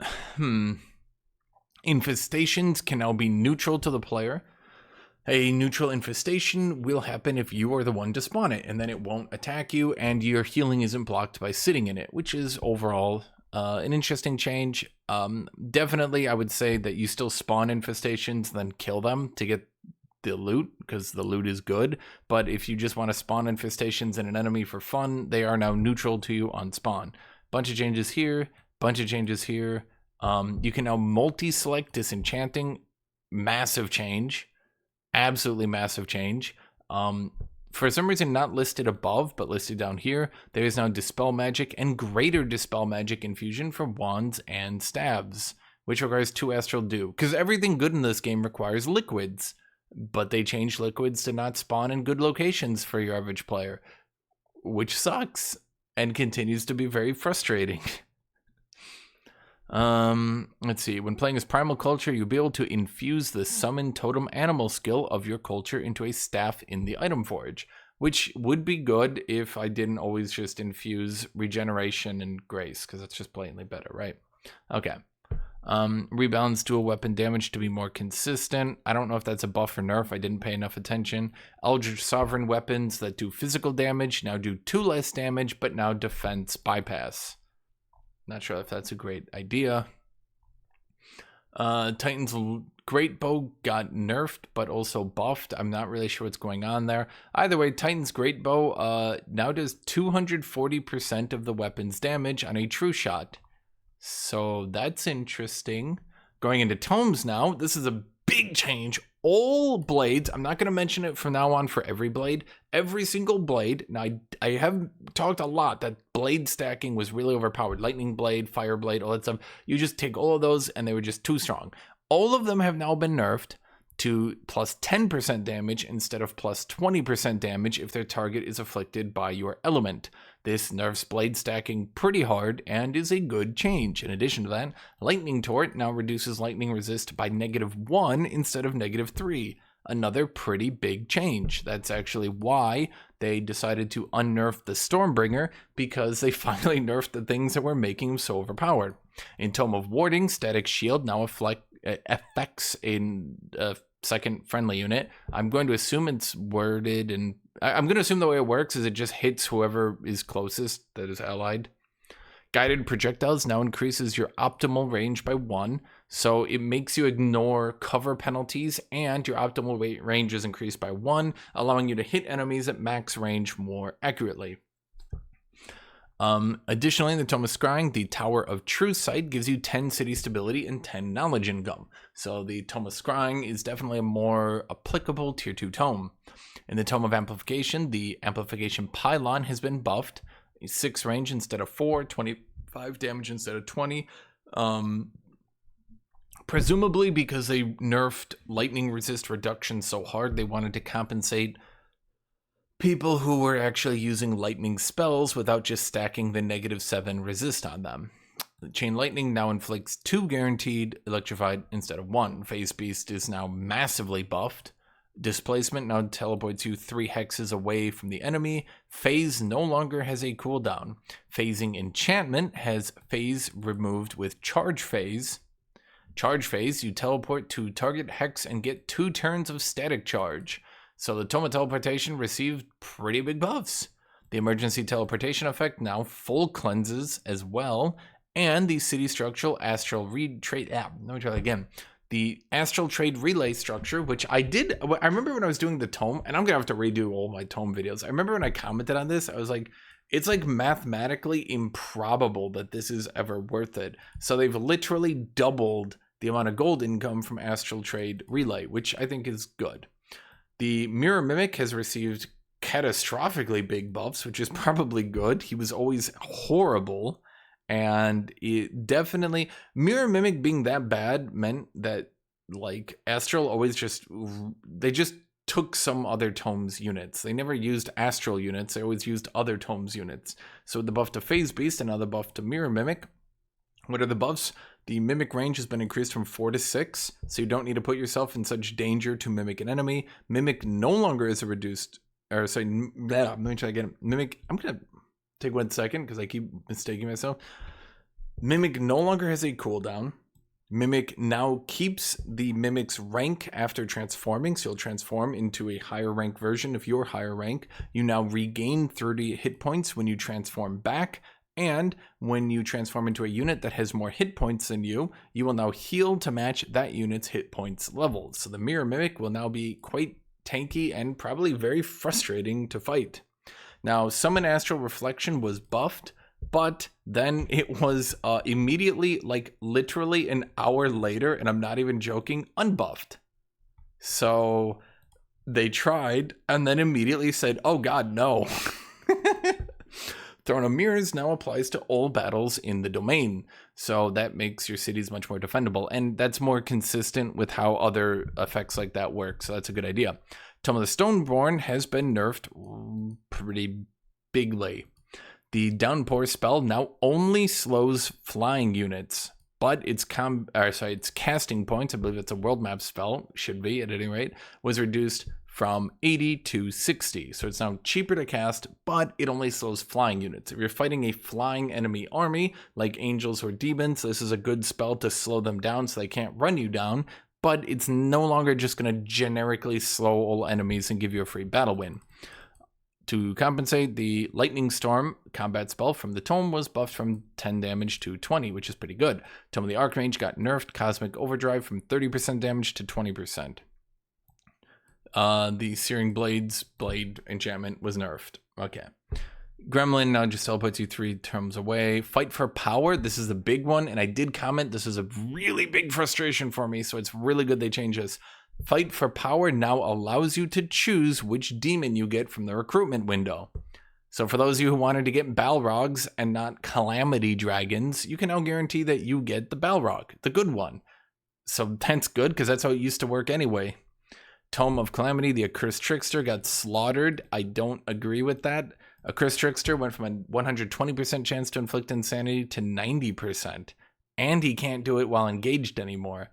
Infestations can now be neutral to the player. A neutral infestation will happen if you are the one to spawn it, and then it won't attack you, and your healing isn't blocked by sitting in it, which is overall an interesting change. Definitely, I would say that you still spawn infestations, then kill them to get the loot, because the loot is good. But if you just want to spawn infestations in an enemy for fun, they are now neutral to you on spawn. Bunch of changes here, bunch of changes here. You can now multi-select Disenchanting, massive change. Absolutely massive change. For some reason not listed above, but listed down here, there is now Dispel Magic and Greater Dispel Magic infusion for wands and staves, which requires 2 Astral Dew. Because everything good in this game requires liquids, but they changed liquids to not spawn in good locations for your average player, which sucks and continues to be very frustrating. Let's see. When playing as Primal Culture, you'll be able to infuse the Summon Totem Animal skill of your culture into a staff in the item forge, which would be good if I didn't always just infuse Regeneration and Grace, because that's just blatantly better, right? Okay. Rebalance dual weapon damage to be more consistent. I don't know if that's a buff or nerf. I didn't pay enough attention. Eldritch Sovereign weapons that do physical damage now do 2 less damage, but now defense bypass. Not sure if that's a great idea. Titan's Great Bow got nerfed, but also buffed. I'm not really sure what's going on there. Either way, Titan's Great Bow now does 240% of the weapon's damage on a true shot. So that's interesting. Going into Tomes now, this is a big change. All blades, I'm not going to mention it from now on for every blade. Every single blade, now I have talked a lot that blade stacking was really overpowered. Lightning Blade, Fire Blade, all that stuff. You just take all of those and they were just too strong. All of them have now been nerfed to plus 10% damage instead of plus 20% damage if their target is afflicted by your element. This nerfs blade stacking pretty hard and is a good change. In addition to that, Lightning Torrent now reduces lightning resist by -1 instead of -3. Another pretty big change. That's actually why they decided to unnerf the Stormbringer, because they finally nerfed the things that were making him so overpowered. In Tome of Warding, Static Shield now affects a second friendly unit. I'm going to assume it's worded, and I'm going to assume the way it works is it just hits whoever is closest that is allied. Guided Projectiles now increases your optimal range by 1, so it makes you ignore cover penalties, and your optimal range is increased by 1, allowing you to hit enemies at max range more accurately. Additionally, in the Tome of Scrying, the Tower of True Sight gives you 10 city stability and 10 knowledge income. So the Tome of Scrying is definitely a more applicable tier 2 tome. In the Tome of Amplification, the Amplification Pylon has been buffed. 6 range instead of 4, 25 damage instead of 20. Presumably because they nerfed lightning resist reduction so hard, they wanted to compensate people who were actually using lightning spells without just stacking the -7 resist on them. Chain Lightning now inflicts 2 guaranteed electrified instead of 1. Phase Beast is now massively buffed. Displacement now teleports you 3 hexes away from the enemy. Phase no longer has a cooldown. Phasing Enchantment has phase removed with Charge Phase. Charge Phase, you teleport to target hex and get 2 turns of static charge. So the Tome of Teleportation received pretty big buffs. The Emergency Teleportation effect now full cleanses as well. And the City Structural Astral Trade, let me try that again. The Astral Trade Relay structure, which I remember when I was doing the Tome, and I'm gonna have to redo all my Tome videos. I remember when I commented on this, I was like, it's like mathematically improbable that this is ever worth it. So they've literally doubled the amount of gold income from Astral Trade Relay, which I think is good. The Mirror Mimic has received catastrophically big buffs, which is probably good. He was always horrible. And it definitely, Mirror Mimic being that bad meant that like Astral always they just took some other Tomes units. They never used Astral units. They always used other Tomes units. So the buff to Phase Beast, another buff to Mirror Mimic. What are the buffs? The Mimic range has been increased from 4 to 6, so you don't need to put yourself in such danger to mimic an enemy. Mimic no longer is a reduced, or sorry, let me try again. Mimic, I'm gonna take 1 second because I keep mistaking myself. Mimic no longer has a cooldown. Mimic now keeps the Mimic's rank after transforming, so you'll transform into a higher rank version of your higher rank. You now regain 30 hit points when you transform back. And when you transform into a unit that has more hit points than you, you will now heal to match that unit's hit points level. So the Mirror Mimic will now be quite tanky and probably very frustrating to fight. Now, Summon Astral Reflection was buffed, but then it was immediately, like literally an hour later, and I'm not even joking, unbuffed. So they tried and then immediately said, oh god, no. Throne of Mirrors now applies to all battles in the domain, so that makes your cities much more defendable, and that's more consistent with how other effects like that work, so that's a good idea. Tome of the Stoneborn has been nerfed pretty bigly. The Downpour spell now only slows flying units, but its casting points, I believe it's a world map spell, should be at any rate, was reduced from 80 to 60. So it's now cheaper to cast, but it only slows flying units. If you're fighting a flying enemy army, like angels or demons, this is a good spell to slow them down so they can't run you down, but it's no longer just going to generically slow all enemies and give you a free battle win. To compensate, the Lightning Storm combat spell from the Tome was buffed from 10 damage to 20, which is pretty good. Tome of the Archmage got nerfed Cosmic Overdrive from 30% damage to 20%. The Searing Blade enchantment was nerfed. Okay. Gremlin now just teleports you 3 turns away. Fight for Power. This is the big one, and I did comment this is a really big frustration for me, so it's really good they change this. Fight for Power now allows you to choose which demon you get from the recruitment window. So for those of you who wanted to get Balrogs and not Calamity Dragons, you can now guarantee that you get the Balrog, the good one. So that's good, because that's how it used to work anyway. Tome of Calamity, the Accursed Trickster, got slaughtered. I don't agree with that. Accursed Trickster went from a 120% chance to inflict insanity to 90%. And he can't do it while engaged anymore.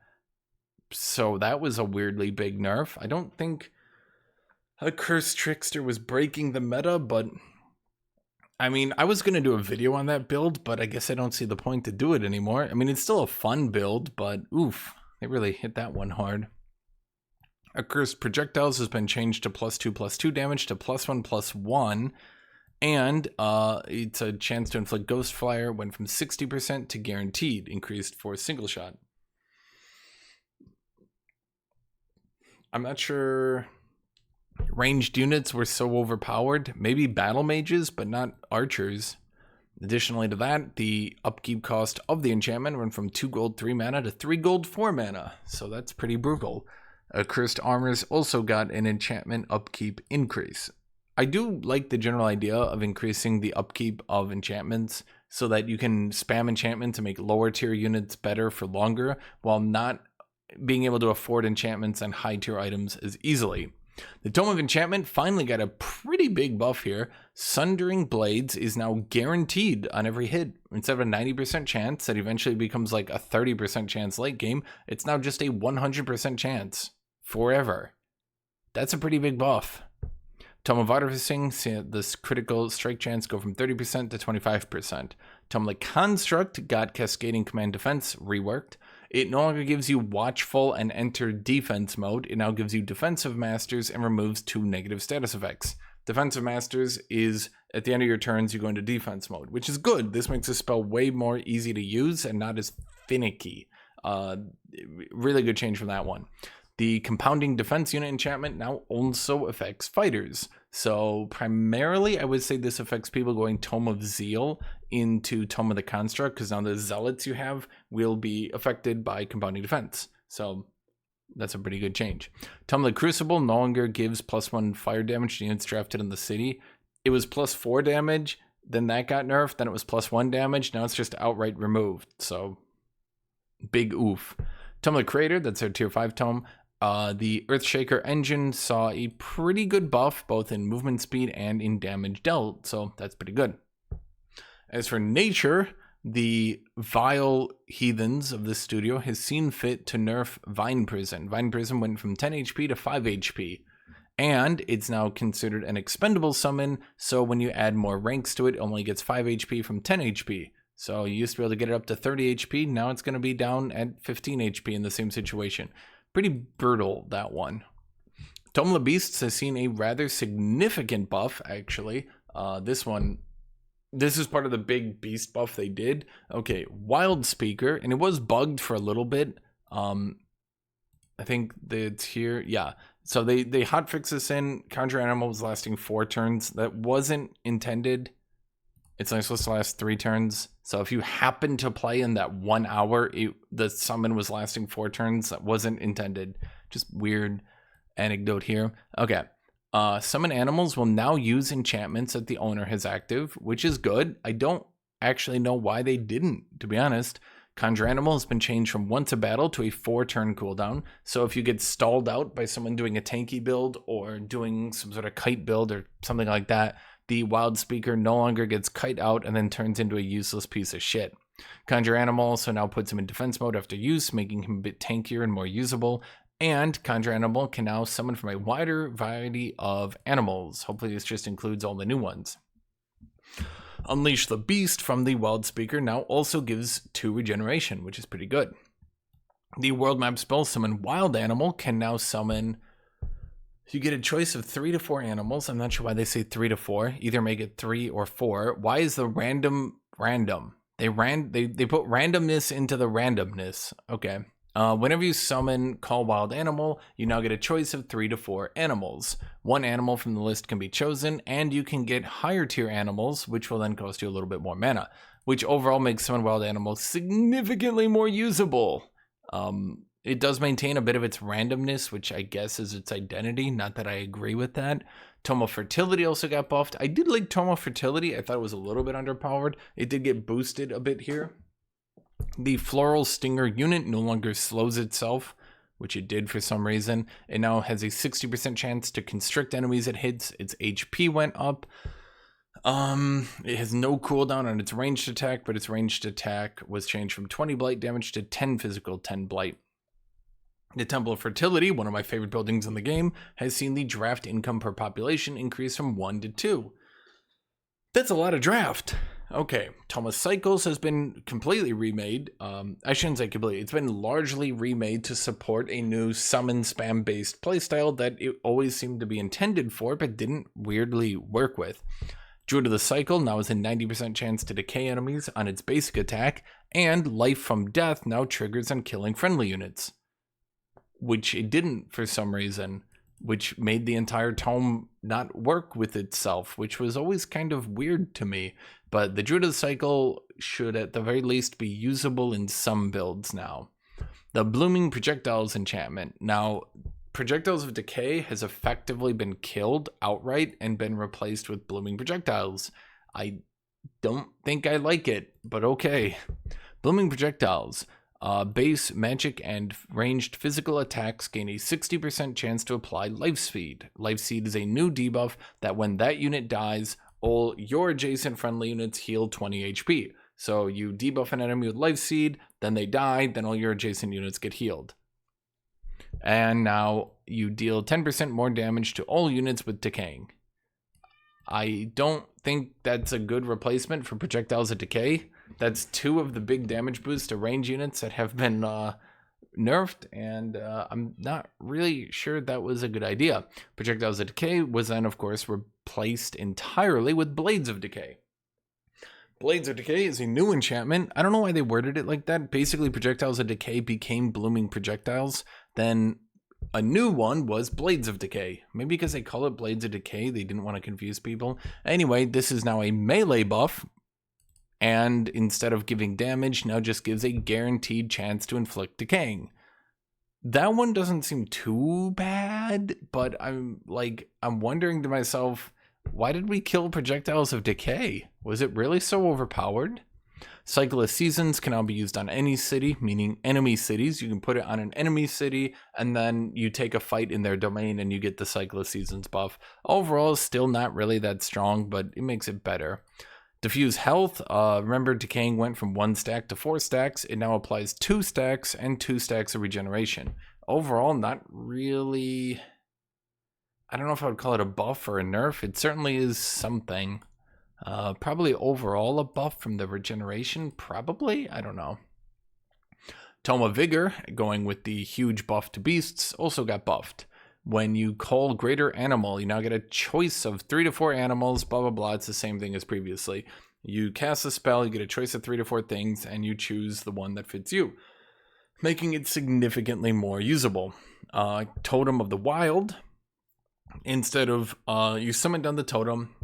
So that was a weirdly big nerf. I don't think Accursed Trickster was breaking the meta, but I mean, I was going to do a video on that build, but I guess I don't see the point to do it anymore. I mean, it's still a fun build, but oof, they really hit that one hard. Accursed Projectiles has been changed to +2/+2 damage to +1/+1, and it's a chance to inflict Ghost Fire went from 60% to guaranteed, increased for a single shot. I'm not sure ranged units were so overpowered. Maybe battle mages, but not archers. Additionally to that, the upkeep cost of the enchantment went from 2 gold 3 mana to 3 gold 4 mana, so that's pretty brutal. Cursed Armors also got an enchantment upkeep increase. I do like the general idea of increasing the upkeep of enchantments so that you can spam enchantment to make lower tier units better for longer while not being able to afford enchantments and high tier items as easily. The Tome of Enchantment finally got a pretty big buff here. Sundering Blades is now guaranteed on every hit. Instead of a 90% chance that eventually becomes like a 30% chance late game, it's now just a 100% chance forever. That's a pretty big buff. Tome of Artificing, this critical strike chance go from 30% to 25%. Tome of the Construct got Cascading Command Defense reworked. It no longer gives you Watchful and Enter Defense mode. It now gives you Defensive Masters and removes 2 negative status effects. Defensive Masters is, at the end of your turns, you go into defense mode, which is good. This makes the spell way more easy to use and not as finicky. Really good change from that one. The Compounding Defense unit enchantment now also affects fighters. So primarily, I would say this affects people going Tome of Zeal into Tome of the Construct, because now the Zealots you have will be affected by Compounding Defense. So that's a pretty good change. Tome of the Crucible no longer gives +1 fire damage to units drafted in the city. It was +4 damage, then that got nerfed, then it was +1 damage, now it's just outright removed. So big oof. Tome of the Crater, that's our tier 5 tome. The Earthshaker engine saw a pretty good buff both in movement speed and in damage dealt, so that's pretty good. As for nature, the vile heathens of this studio has seen fit to nerf Vine Prison. Vine Prison went from 10 HP to 5 HP, and it's now considered an expendable summon, so when you add more ranks to it, it only gets 5 HP from 10 HP. So you used to be able to get it up to 30 HP, now it's going to be down at 15 HP in the same situation. Pretty brutal, that one. Tome of the Beasts has seen a rather significant buff, actually. This is part of the big beast buff they did. Okay, Wild Speaker, and it was bugged for a little bit. I think that it's here. Yeah, so they hotfix this in. Conjure Animals lasting 4 turns. That wasn't intended. It's only supposed to last 3 turns. So if you happen to play in that 1 hour, the summon was lasting 4 turns. That wasn't intended. Just weird anecdote here. Okay. Summon animals will now use enchantments that the owner has active, which is good. I don't actually know why they didn't, to be honest. Conjure Animal has been changed from once a battle to a 4-turn cooldown. So if you get stalled out by someone doing a tanky build or doing some sort of kite build or something like that, the Wild Speaker no longer gets kite out and then turns into a useless piece of shit. Conjure Animal also now puts him in defense mode after use, making him a bit tankier and more usable. And Conjure Animal can now summon from a wider variety of animals. Hopefully this just includes all the new ones. Unleash the Beast from the Wild Speaker now also gives 2 regeneration, which is pretty good. The World Map spell Summon Wild Animal can now summon... You get a choice of 3 to 4 animals. I'm not sure why they say 3 to 4. Either make it 3 or 4. Why is the random? They put randomness into the randomness. Okay. Whenever you summon Call Wild Animal, you now get a choice of 3 to 4 animals. 1 animal from the list can be chosen, and you can get higher tier animals, which will then cost you a little bit more mana, which overall makes Summon Wild Animal significantly more usable. It does maintain a bit of its randomness, which I guess is its identity. Not that I agree with that. Tome of Fertility also got buffed. I did like Tome of Fertility. I thought it was a little bit underpowered. It did get boosted a bit here. The Floral Stinger unit no longer slows itself, which it did for some reason. It now has a 60% chance to constrict enemies it hits. Its HP went up. It has no cooldown on its ranged attack, but its ranged attack was changed from 20 blight damage to 10 physical, 10 blight. The Temple of Fertility, one of my favorite buildings in the game, has seen the draft income per population increase from 1 to 2. That's a lot of draft. Okay, Tome of Cycles has been completely remade. I shouldn't say completely. It's been largely remade to support a new summon spam based playstyle that it always seemed to be intended for, but didn't weirdly work with. Druid of the Cycle now has a 90% chance to decay enemies on its basic attack, and Life from Death now triggers on killing friendly units, which it didn't for some reason, which made the entire tome not work with itself, which was always kind of weird to me. But the Druid of the Cycle should at the very least be usable in some builds now. The Blooming Projectiles enchantment. Now, Projectiles of Decay has effectively been killed outright and been replaced with Blooming Projectiles. I don't think I like it, but okay. Blooming Projectiles. Base, magic, and ranged physical attacks gain a 60% chance to apply Life Speed. Life Speed is a new debuff that when that unit dies, all your adjacent friendly units heal 20 HP. So you debuff an enemy with Life Seed, then they die, then all your adjacent units get healed. And now you deal 10% more damage to all units with Decaying. I don't think that's a good replacement for Projectiles of Decay. That's 2 of the big damage boosts to range units that have been nerfed, and I'm not really sure that was a good idea. Projectiles of Decay was then, of course, replaced entirely with Blades of Decay. Blades of Decay is a new enchantment. I don't know why they worded it like that. Basically, Projectiles of Decay became Blooming Projectiles. Then a new one was Blades of Decay. Maybe because they call it Blades of Decay, they didn't want to confuse people. Anyway, this is now a melee buff. And instead of giving damage, now just gives a guaranteed chance to inflict decaying. That one doesn't seem too bad, but I'm wondering to myself, why did we kill Projectiles of Decay? Was it really so overpowered? Cycle of Seasons can now be used on any city, meaning enemy cities. You can put it on an enemy city, and then you take a fight in their domain, and you get the Cycle of Seasons buff. Overall, still not really that strong, but it makes it better. Diffuse Health. Remember, Decaying went from 1 stack to 4 stacks. It now applies 2 stacks and 2 stacks of regeneration. Overall, not really... I don't know if I would call it a buff or a nerf. It certainly is something. Probably overall a buff from the regeneration, probably? I don't know. Tome of Vigor, going with the huge buff to beasts, also got buffed. When you call Greater Animal, you now get a choice of 3 to 4 animals, blah, blah, blah. It's the same thing as previously. You cast a spell, you get a choice of 3 to 4 things, and you choose the one that fits you, making it significantly more usable. Totem of the Wild. Instead of you summon down the totem,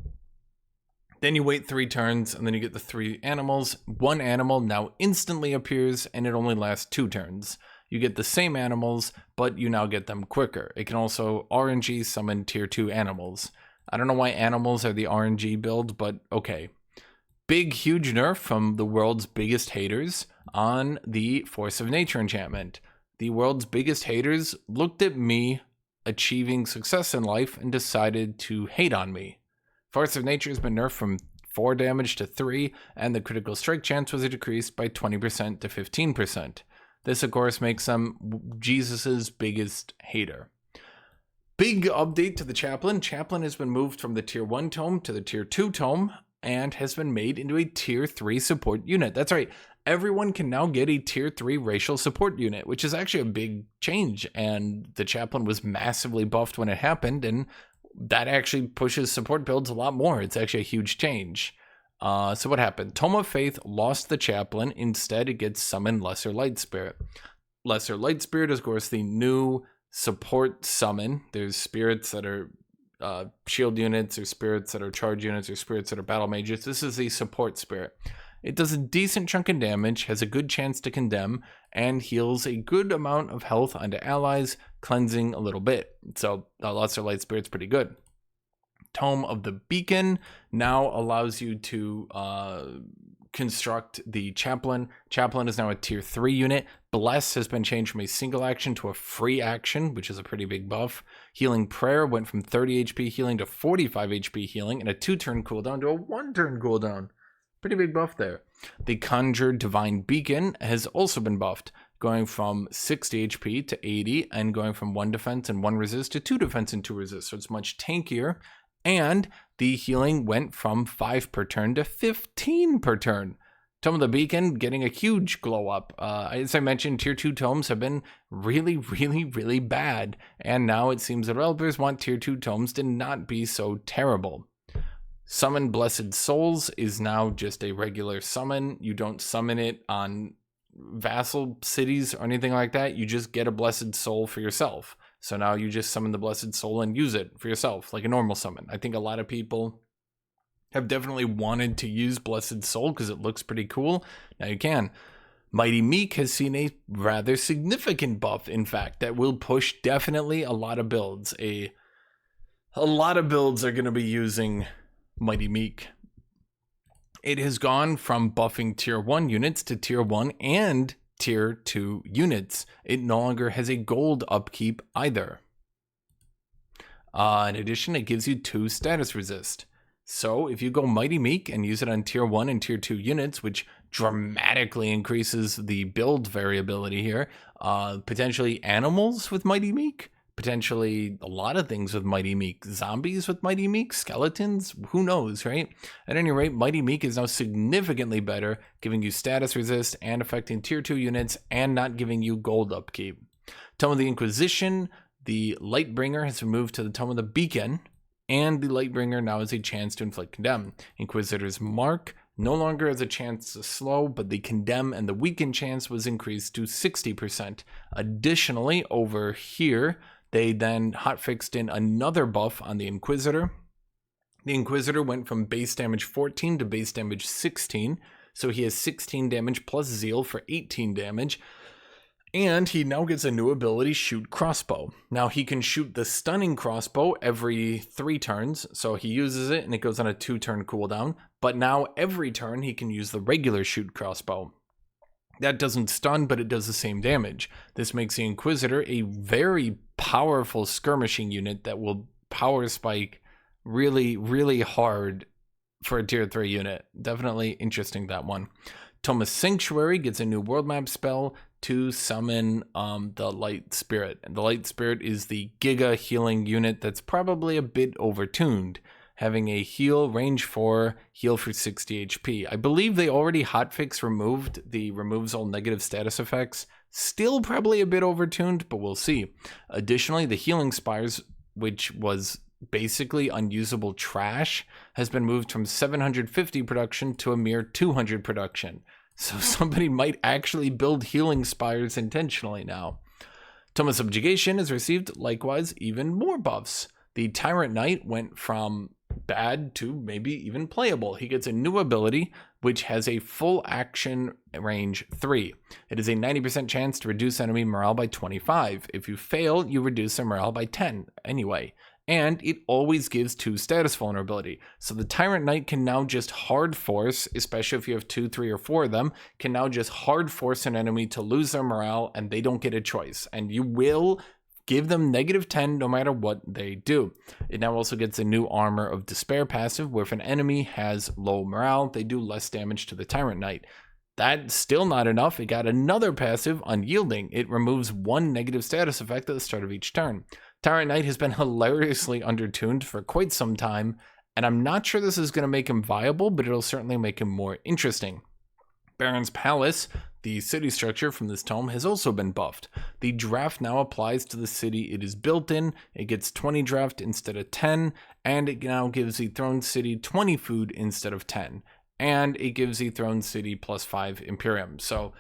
then you wait 3 turns, and then you get the 3 animals. 1 animal now instantly appears, and it only lasts 2 turns. You get the same animals, but you now get them quicker. It can also RNG summon tier 2 animals. I don't know why animals are the RNG build, but okay. Big, huge nerf from the world's biggest haters on the Force of Nature enchantment. The world's biggest haters looked at me achieving success in life and decided to hate on me. Force of Nature has been nerfed from 4 damage to 3, and the critical strike chance was decreased by 20% to 15%. This, of course, makes them Jesus's biggest hater. Big update to the Chaplain. Chaplain has been moved from the tier 1 tome to the tier 2 tome and has been made into a tier 3 support unit. That's right. Everyone can now get a tier 3 racial support unit, which is actually a big change. And the Chaplain was massively buffed when it happened, and that actually pushes support builds a lot more. It's actually a huge change. So what happened? Tome of Faith lost the Chaplain. Instead, it gets summoned Lesser Light Spirit. Lesser Light Spirit is, of course, the new support summon. There's spirits that are shield units, or spirits that are charge units, or spirits that are battle mages. This is the support spirit. It does a decent chunk of damage, has a good chance to condemn, and heals a good amount of health onto allies, cleansing a little bit. So Lesser Light Spirit's pretty good. Tome of the Beacon now allows you to construct the Chaplain. Chaplain is now a tier 3 unit. Bless has been changed from a single action to a free action, which is a pretty big buff. Healing Prayer went from 30 HP healing to 45 HP healing, and a 2-turn cooldown to a 1-turn cooldown. Pretty big buff there. The Conjure Divine Beacon has also been buffed, going from 60 HP to 80, and going from 1 defense and 1 resist to 2 defense and 2 resist, so it's much tankier. And the healing went from 5 per turn to 15 per turn. Tome of the Beacon getting a huge glow up. As I mentioned, tier 2 tomes have been really, really, really bad. And now it seems the developers want tier 2 tomes to not be so terrible. Summon Blessed Souls is now just a regular summon. You don't summon it on vassal cities or anything like that. You just get a Blessed Soul for yourself. So now you just summon the Blessed Soul and use it for yourself, like a normal summon. I think a lot of people have definitely wanted to use Blessed Soul because it looks pretty cool, now you can. Mighty Meek has seen a rather significant buff, in fact, that will push definitely a lot of builds. A lot of builds are going to be using Mighty Meek. It has gone from buffing tier 1 units to tier 1 and tier 2 units. It no longer has a gold upkeep either. In addition, it gives you 2 status resist. So if you go Mighty Meek and use it on tier 1 and tier 2 units, which dramatically increases the build variability here, potentially animals with Mighty Meek, potentially a lot of things with Mighty Meek, zombies with Mighty Meek, skeletons, who knows, right? At any rate, Mighty Meek is now significantly better, giving you status resist and affecting tier 2 units and not giving you gold upkeep. Tome of the Inquisition, the Lightbringer has been moved to the Tome of the Beacon, and the Lightbringer now has a chance to inflict condemn. Inquisitor's Mark no longer has a chance to slow, but the condemn and the weaken chance was increased to 60%. Additionally, over here, they then hotfixed in another buff on the Inquisitor. The Inquisitor went from base damage 14 to base damage 16, so he has 16 damage plus Zeal for 18 damage. And he now gets a new ability, Shoot Crossbow. Now he can shoot the Stunning Crossbow every 3 turns, so he uses it and it goes on a 2-turn cooldown. But now every turn he can use the regular Shoot Crossbow. That doesn't stun, but it does the same damage. This makes the Inquisitor a very powerful skirmishing unit that will power spike really, really hard for a tier 3 unit. Definitely interesting, that one. Tome of Sanctuary gets a new world map spell to summon the Light Spirit. And the Light Spirit is the Giga healing unit that's probably a bit overtuned, having a heal range 4, heal for 60 HP. I believe they already hotfix removed the removes all negative status effects. Still probably a bit overtuned, but we'll see. Additionally, the Healing Spires, which was basically unusable trash, has been moved from 750 production to a mere 200 production. So somebody might actually build Healing Spires intentionally now. Tome of Subjugation has received, likewise, even more buffs. The Tyrant Knight went from bad to maybe even playable. He gets a new ability, which has a full action range 3. It is a 90% chance to reduce enemy morale by 25. If you fail, you reduce their morale by 10 anyway. And it always gives 2 status vulnerability. So the Tyrant Knight can now just hard force, especially if you have 2, 3, or 4 of them, can now just hard force an enemy to lose their morale and they don't get a choice. And you will give them -10 no matter what they do. It now also gets a new Armor of Despair passive, where if an enemy has low morale, they do less damage to the Tyrant Knight. That's still not enough. It got another passive, Unyielding. It removes 1 negative status effect at the start of each turn. Tyrant Knight has been hilariously undertuned for quite some time, and I'm not sure this is going to make him viable, but it'll certainly make him more interesting. Baron's Palace, the city structure from this tome, has also been buffed. The draft now applies to the city it is built in. It gets 20 draft instead of 10, and it now gives the Throne City 20 food instead of 10. And it gives the Throne City +5 Imperium. So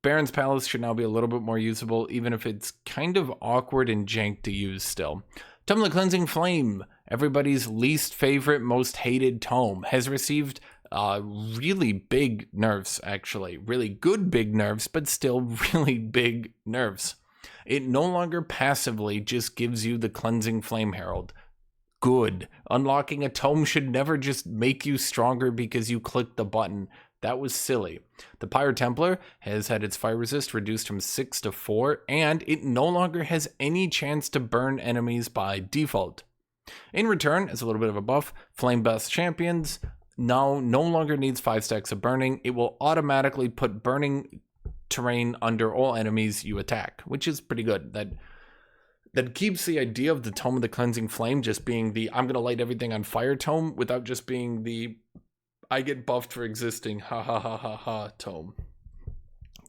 Baron's Palace should now be a little bit more usable, even if it's kind of awkward and jank to use still. Tome of the Cleansing Flame, everybody's least favorite, most hated tome, has received really big nerfs, actually. Really good big nerfs, but still really big nerfs. It no longer passively just gives you the Cleansing Flame Herald. Good. Unlocking a tome should never just make you stronger because you clicked the button. That was silly. The Pyre Templar has had its fire resist reduced from 6 to 4, and it no longer has any chance to burn enemies by default. In return, as a little bit of a buff, Flame Best Champions now no longer needs 5 stacks of burning. It will automatically put burning terrain under all enemies you attack, which is pretty good. That keeps the idea of the Tome of the Cleansing Flame just being the I'm going to light everything on fire tome without just being the I get buffed for existing, ha ha ha ha ha tome.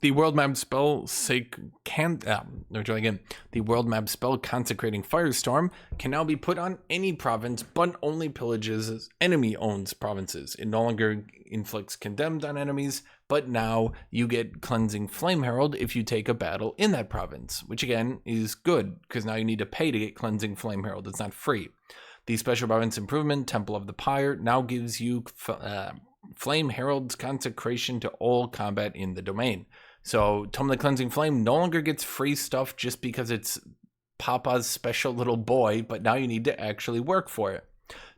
The world map spell The world map spell Consecrating Firestorm can now be put on any province, but only pillages enemy-owns provinces. It no longer inflicts condemned on enemies, but now you get Cleansing Flame Herald if you take a battle in that province, which again is good, because now you need to pay to get Cleansing Flame Herald. It's not free. The special balance improvement, Temple of the Pyre, now gives you Flame Herald's consecration to all combat in the domain. So Tome of the Cleansing Flame no longer gets free stuff just because it's Papa's special little boy, but now you need to actually work for it.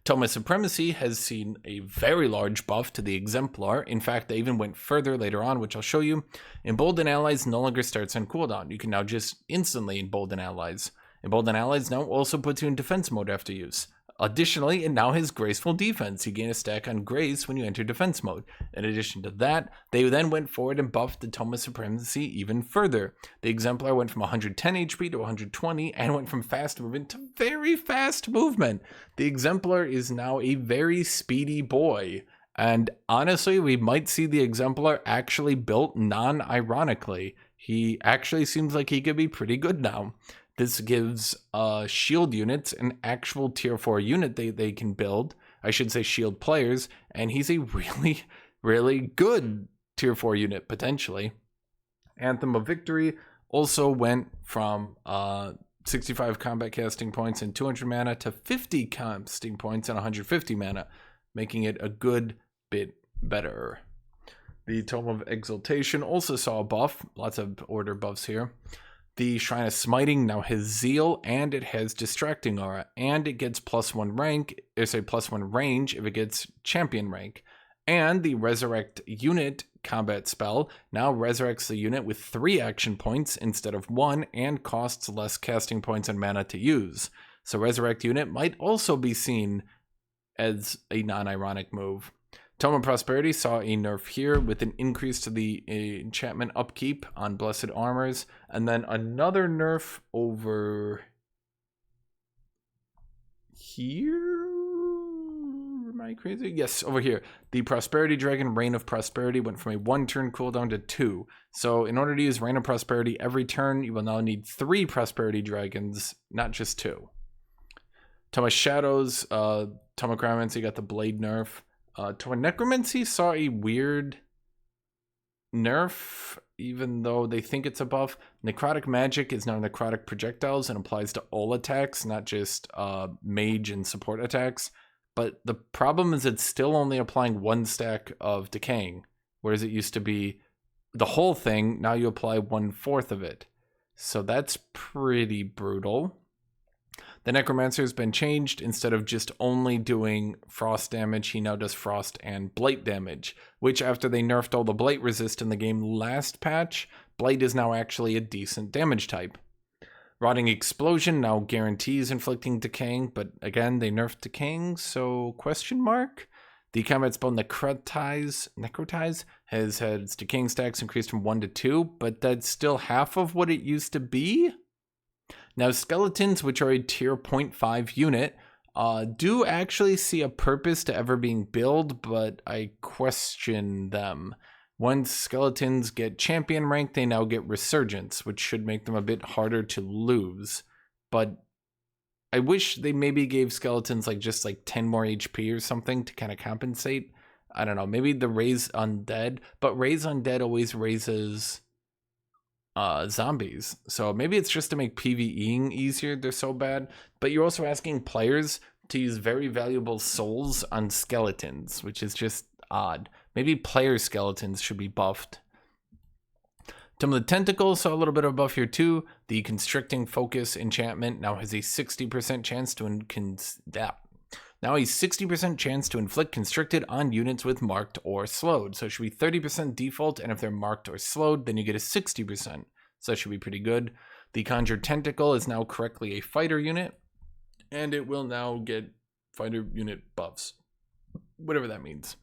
Tome of Supremacy has seen a very large buff to the Exemplar. In fact, they even went further later on, which I'll show you. Embolden Allies no longer starts on cooldown. You can now just instantly embolden allies. Embolden Allies now also puts you in defense mode after use. Additionally, it now has Graceful Defense. You gain a stack on Grace when you enter defense mode. In addition to that, they then went forward and buffed the Tome of Supremacy even further. The Exemplar went from 110 HP to 120 and went from fast movement to very fast movement. The Exemplar is now a very speedy boy. And honestly, we might see the Exemplar actually built non-ironically. He actually seems like he could be pretty good now. This gives shield units an actual tier 4 unit they can build. I should say shield players. And he's a really, really good tier 4 unit, potentially. Anthem of Victory also went from 65 combat casting points and 200 mana to 50 casting points and 150 mana, making it a good bit better. The Tome of Exaltation also saw a buff. Lots of order buffs here. The Shrine of Smiting now has Zeal, and it has Distracting Aura, and it gets +1 rank, +1 range if it gets Champion rank. And the Resurrect Unit combat spell now resurrects the unit with 3 action points instead of 1, and costs less casting points and mana to use. So Resurrect Unit might also be seen as a non-ironic move. Tome of Prosperity saw a nerf here with an increase to the enchantment upkeep on Blessed Armors, and then another nerf over here. Am I crazy? Yes, over here. The Prosperity Dragon Reign of Prosperity went from a 1-turn cooldown to 2. So in order to use Reign of Prosperity every turn, you will now need 3 Prosperity Dragons, not just 2. Tome of Shadows, Tome of Chromancy got the Blade nerf. Tome of Necromancy saw a weird nerf, even though they think it's a buff. Necrotic Magic is now Necrotic Projectiles and applies to all attacks, not just mage and support attacks. But the problem is it's still only applying 1 stack of Decaying, whereas it used to be the whole thing. Now you apply 1/4 of it. So that's pretty brutal. The Necromancer has been changed. Instead of just only doing frost damage, he now does frost and blight damage, which after they nerfed all the blight resist in the game last patch, blight is now actually a decent damage type. Rotting Explosion now guarantees inflicting decaying, but again, they nerfed decaying, so question mark? The combat spell Necrotize has had its decaying stacks increased from 1 to 2, but that's still half of what it used to be. Now, Skeletons, which are a tier 0.5 unit, do actually see a purpose to ever being built, but I question them. Once Skeletons get champion rank, they now get Resurgence, which should make them a bit harder to lose. But I wish they maybe gave Skeletons just 10 more HP or something to kind of compensate. I don't know, maybe the Raise Undead, but Raise Undead always raises zombies, so maybe it's just to make PvEing easier. They're so bad. But you're also asking players to use very valuable souls on skeletons, which is just odd. Maybe player skeletons should be buffed. Tome of the Tentacle saw a little bit of a buff here too. The Constricting Focus enchantment now has a 60% chance to inflict constricted on units with marked or slowed. So it should be 30% default, and if they're marked or slowed, then you get a 60%. So that should be pretty good. The Conjured Tentacle is now correctly a fighter unit, and it will now get fighter unit buffs, whatever that means.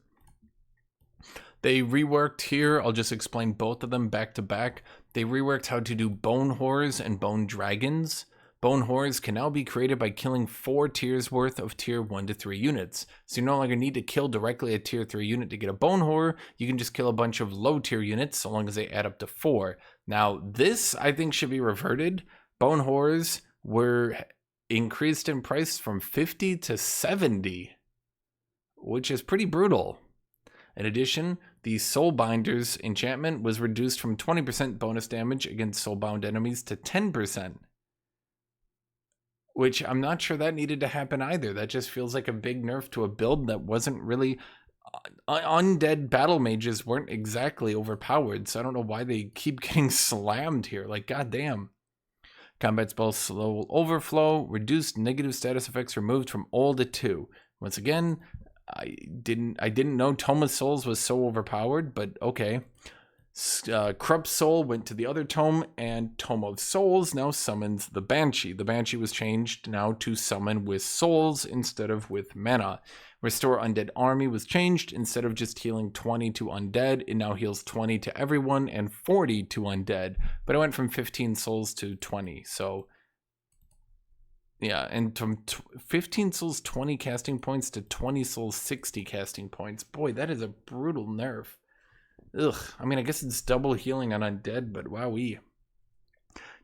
They reworked here, I'll just explain both of them back to back. They reworked how to do Bone Horrors and Bone Dragons. Bone Horrors can now be created by killing 4 tiers worth of tier 1 to 3 units. So you no longer need to kill directly a tier 3 unit to get a Bone Horror. You can just kill a bunch of low tier units so long as they add up to 4. Now this I think should be reverted. Bone Horrors were increased in price from 50 to 70, which is pretty brutal. In addition, the Soulbinder's enchantment was reduced from 20% bonus damage against soulbound enemies to 10%. which I'm not sure that needed to happen either. That just feels like a big nerf to a build that wasn't really... Undead battle mages weren't exactly overpowered, so I don't know why they keep getting slammed here. Like, goddamn. Combat spell slow overflow, reduced negative status effects removed from all to 2. Once again, I didn't know Tome of Souls was so overpowered, but okay. Corrupt Soul went to the other tome, and Tome of Souls now summons the Banshee. The Banshee was changed now to summon with souls instead of with mana. Restore Undead Army was changed. Instead of just healing 20 to undead, it now heals 20 to everyone and 40 to undead. But it went from 15 souls to 20, so... yeah, and from 15 souls 20 casting points to 20 souls 60 casting points. Boy, that is a brutal nerf. Ugh, I mean, I guess it's double healing on undead, but wowee.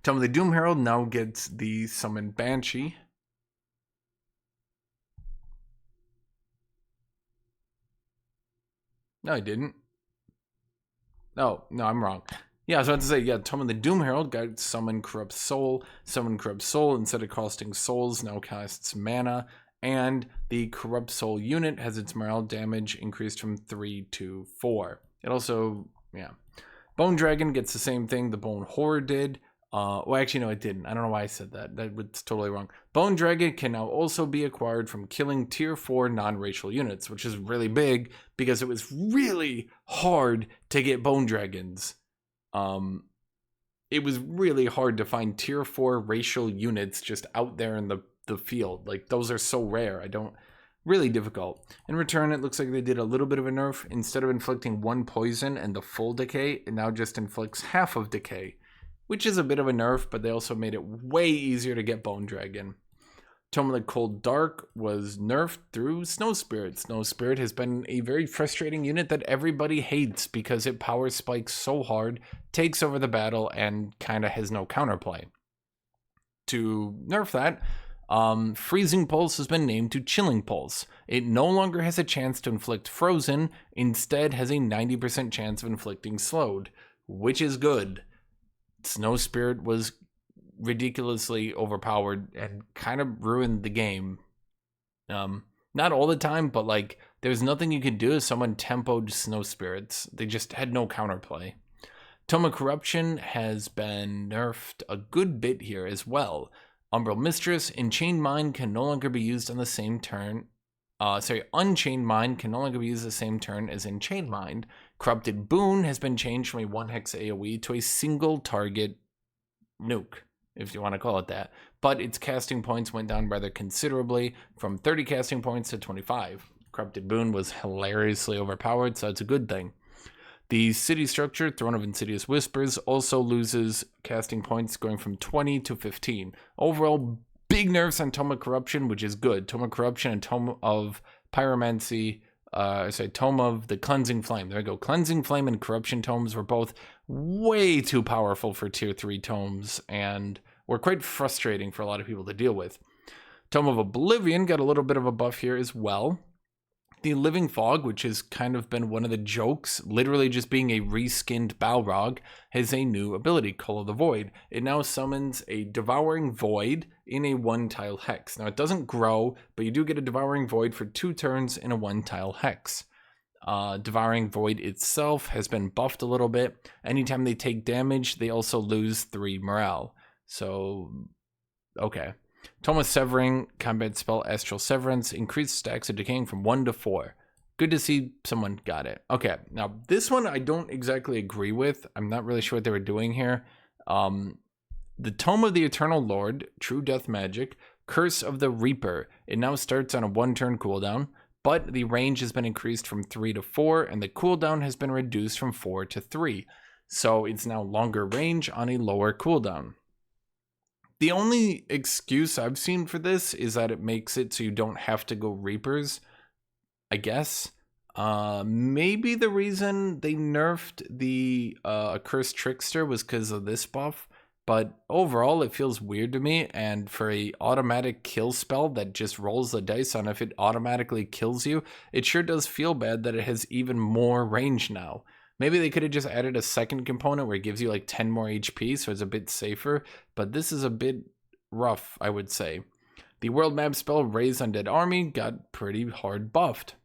Tome of the Doom Herald now gets the summon Banshee. No, I didn't. No, I'm wrong. Yeah, I was about to say, yeah, Tome of the Doom Herald got summon Corrupt Soul. Summon Corrupt Soul, instead of costing souls, now casts mana. And the Corrupt Soul unit has its morale damage increased from 3 to 4. It also, yeah. Bone Dragon gets the same thing the Bone Horror did. Well, actually, no, it didn't. I don't know why I said that. That was totally wrong. Bone Dragon can now also be acquired from killing tier 4 non-racial units, which is really big because it was really hard to get Bone Dragons. It was really hard to find tier 4 racial units just out there in the field. Like, those are so rare. Really difficult. In return, it looks like they did a little bit of a nerf. Instead of inflicting 1 poison and the full decay, it now just inflicts half of decay, which is a bit of a nerf, but they also made it way easier to get Bone Dragon. Tome of the Cold Dark was nerfed through Snow Spirit. Snow Spirit has been a very frustrating unit that everybody hates because it power spikes so hard, takes over the battle, and kind of has no counterplay. To nerf that, Freezing Pulse has been named to Chilling Pulse. It no longer has a chance to inflict Frozen, instead has a 90% chance of inflicting Slowed, which is good. Snow Spirit was ridiculously overpowered and kind of ruined the game. Not all the time, but like, there's nothing you could do if someone tempoed Snow Spirits. They just had no counterplay. Tome of Corruption has been nerfed a good bit here as well. Umbral Mistress, Enchained Mind can no longer be used on the same turn. Unchained Mind can no longer be used the same turn as Enchained Mind. Corrupted Boon has been changed from a 1-hex AoE to a single target nuke, if you want to call it that. But its casting points went down rather considerably, from 30 casting points to 25. Corrupted Boon was hilariously overpowered, so it's a good thing. The city structure, Throne of Insidious Whispers, also loses casting points, going from 20 to 15. Overall, big nerfs on Tome of Corruption, which is good. Tome of Corruption and Tome of Pyromancy, Tome of the Cleansing Flame. There we go. Cleansing Flame and Corruption tomes were both way too powerful for tier 3 tomes, and were quite frustrating for a lot of people to deal with. Tome of Oblivion got a little bit of a buff here as well. The Living Fog, which has kind of been one of the jokes, literally just being a reskinned Balrog, has a new ability, Call of the Void. It now summons a Devouring Void in a 1-tile hex. Now, it doesn't grow, but you do get a Devouring Void for 2 turns in a 1-tile hex. Devouring Void itself has been buffed a little bit. Anytime they take damage, they also lose 3 morale. So, okay. Tome of Severing, combat spell Astral Severance, increased stacks of decaying from 1 to 4. Good to see someone got it. Okay, now this one I don't exactly agree with. I'm not really sure what they were doing here. The Tome of the Eternal Lord, True Death Magic, Curse of the Reaper. It now starts on a 1-turn cooldown, but the range has been increased from 3 to 4, and the cooldown has been reduced from 4 to 3. So it's now longer range on a lower cooldown. The only excuse I've seen for this is that it makes it so you don't have to go Reapers, I guess. Maybe the reason they nerfed the Accursed Trickster was because of this buff, but overall it feels weird to me, and for a automatic kill spell that just rolls the dice on if it automatically kills you, it sure does feel bad that it has even more range now. Maybe they could have just added a second component where it gives you like 10 more HP, so it's a bit safer, but this is a bit rough, I would say. The world map spell Raise Undead Army got pretty hard buffed.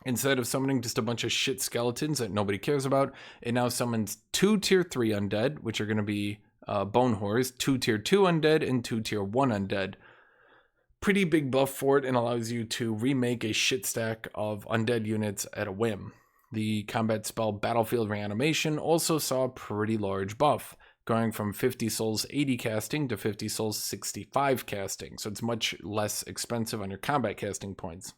Instead of summoning just a bunch of shit skeletons that nobody cares about, it now summons 2 tier 3 undead, which are going to be bone horrors, 2 tier 2 undead, and 2 tier 1 undead. Pretty big buff for it, and allows you to remake a shit stack of undead units at a whim. The combat spell Battlefield Reanimation also saw a pretty large buff, going from 50 souls 80 casting to 50 souls 65 casting, so it's much less expensive on your combat casting points.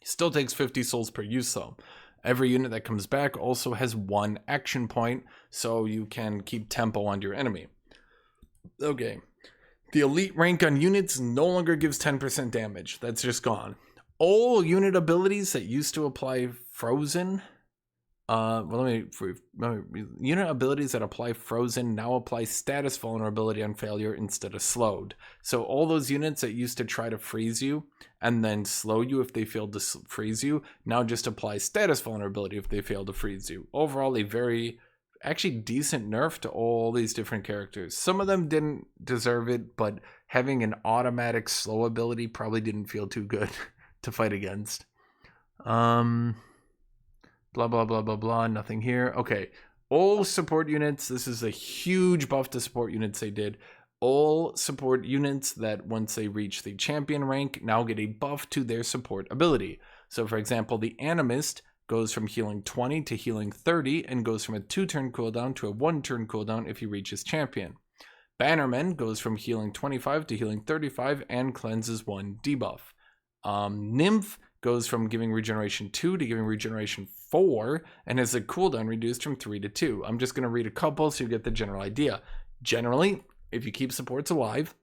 Still takes 50 souls per use though. Every unit that comes back also has 1 action point, so you can keep tempo on your enemy. Okay, the elite rank on units no longer gives 10% damage. That's just gone. All unit abilities that used to apply frozen, unit abilities that apply frozen now apply status vulnerability on failure instead of slowed. So all those units that used to try to freeze you and then slow you if they failed to freeze you, now just apply status vulnerability if they fail to freeze you. Overall, a very actually decent nerf to all these different characters. Some of them didn't deserve it, but having an automatic slow ability probably didn't feel too good to fight against. Blah, blah, blah, blah, blah. Nothing here. Okay. All support units. This is a huge buff to support units they did. All support units that once they reach the champion rank now get a buff to their support ability. So for example, the Animist goes from healing 20 to healing 30 and goes from a 2-turn cooldown to a 1-turn cooldown if he reaches champion. Bannerman goes from healing 25 to healing 35 and cleanses 1 debuff. Nymph goes from giving regeneration 2 to giving regeneration 4 and has a cooldown reduced from 3 to 2. I'm just going to read a couple so you get the general idea. Generally, if you keep supports alive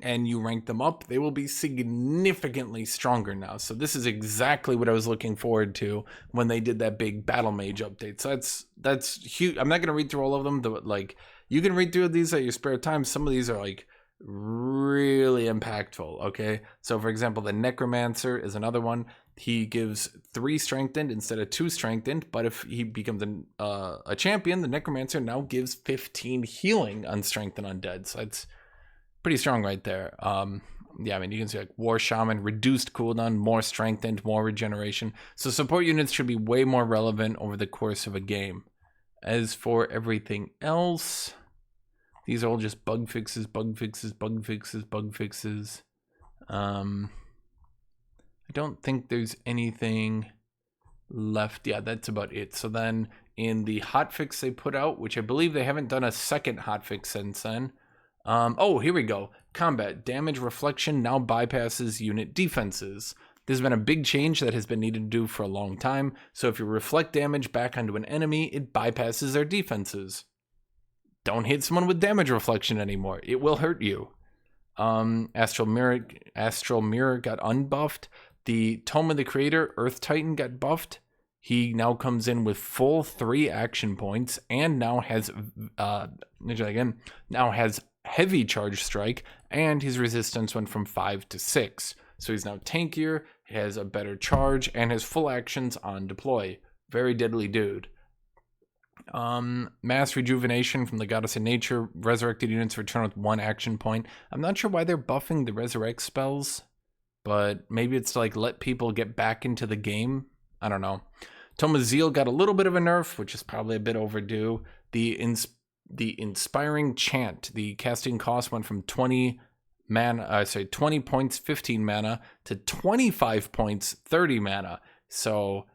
and you rank them up, they will be significantly stronger now. So this is exactly what I was looking forward to when they did that big Battle Mage update. So that's huge. I'm not going to read through all of them, but like you can read through these at your spare time. Some of these are like really impactful. Okay, so for example, the Necromancer is another one. He gives 3 strengthened instead of 2 strengthened, but if he becomes a champion, the Necromancer now gives 15 healing on strengthened undead. So it's pretty strong right there. Yeah, I mean, you can see like War Shaman, reduced cooldown, more strengthened, more regeneration. So support units should be way more relevant over the course of a game. As for everything else, these are all just bug fixes, bug fixes, bug fixes, bug fixes. I don't think there's anything left. Yeah, that's about it. So then in the hotfix they put out, which I believe they haven't done a second hotfix since then. Oh, here we go. Combat damage reflection now bypasses unit defenses. This has been a big change that has been needed to do for a long time. So if you reflect damage back onto an enemy, it bypasses their defenses. Don't hit someone with damage reflection anymore. It will hurt you. Astral Mirror got unbuffed. The Tome of the Creator, Earth Titan, got buffed. He now comes in with full 3 action points and now has heavy charge strike, and his resistance went from 5 to 6. So he's now tankier, has a better charge, and has full actions on deploy. Very deadly dude. Mass rejuvenation from the Goddess of Nature. Resurrected units return with 1 action point. I'm not sure why they're buffing the resurrect spells, but maybe it's to like let people get back into the game. I don't know. Tome of Zeal got a little bit of a nerf, which is probably a bit overdue. The Inspiring Chant, the casting cost went from 20 points 15 mana to 25 points 30 mana. So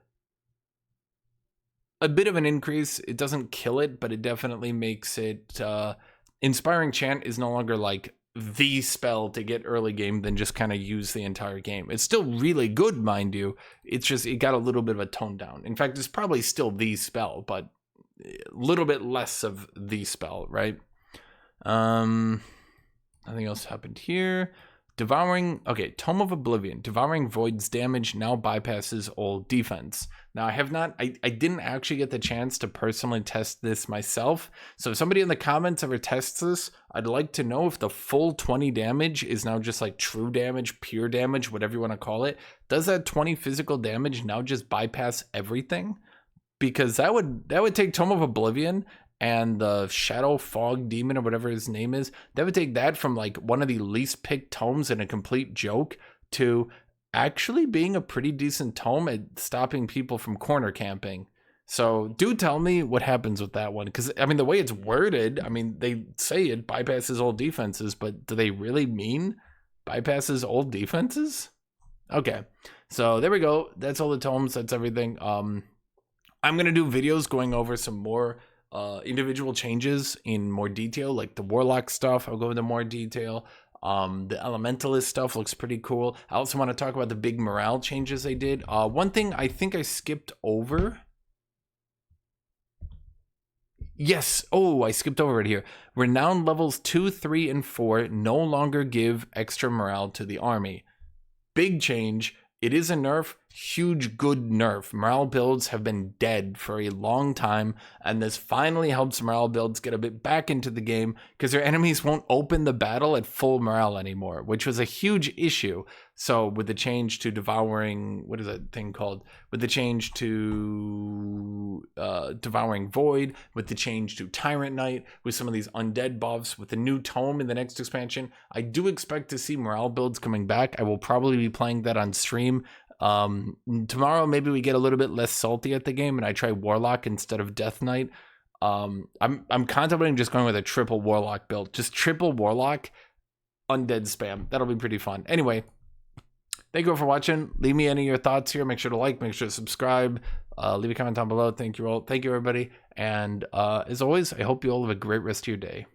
a bit of an increase. It doesn't kill it, but it definitely makes it Inspiring Chant is no longer like the spell to get early game, then just kind of use the entire game. It's still really good, mind you. It's just it got a little bit of a tone down. In fact, it's probably still the spell, but a little bit less of the spell, right? Nothing else happened here. Tome of Oblivion. Devouring Void's damage now bypasses all defense. Now, I didn't actually get the chance to personally test this myself. So if somebody in the comments ever tests this, I'd like to know if the full 20 damage is now just like true damage, pure damage, whatever you want to call it. Does that 20 physical damage now just bypass everything? Because that would take Tome of Oblivion and the Shadow Fog Demon or whatever his name is, they would take that from like one of the least picked tomes and a complete joke to actually being a pretty decent tome at stopping people from corner camping. So do tell me what happens with that one, because I mean the way it's worded, I mean they say it bypasses old defenses, but do they really mean bypasses old defenses? Okay, so there we go. That's all the tomes. That's everything. I'm gonna do videos going over some more individual changes in more detail, like the Warlock stuff. I'll go into more detail. The Elementalist stuff looks pretty cool. I also want to talk about the big morale changes they did. One thing I think I skipped over. Yes. Oh, I skipped over it here. Renown levels 2, 3, and 4 no longer give extra morale to the army. Big change. It is a nerf, huge good nerf. Morale builds have been dead for a long time, and this finally helps morale builds get a bit back into the game because their enemies won't open the battle at full morale anymore, which was a huge issue. So with the change to devouring, what is that thing called? With the change to devouring void, with the change to tyrant knight, with some of these undead buffs, with the new tome in the next expansion, I do expect to see morale builds coming back. I will probably be playing that on stream. Tomorrow maybe we get a little bit less salty at the game and I try Warlock instead of Death Knight. I'm contemplating just going with a triple Warlock build, just triple Warlock undead spam. That'll be pretty fun. Anyway, thank you all for watching. Leave me any of your thoughts here. Make sure to like, make sure to subscribe, leave a comment down below. Thank you all. Thank you everybody. And as always, I hope you all have a great rest of your day.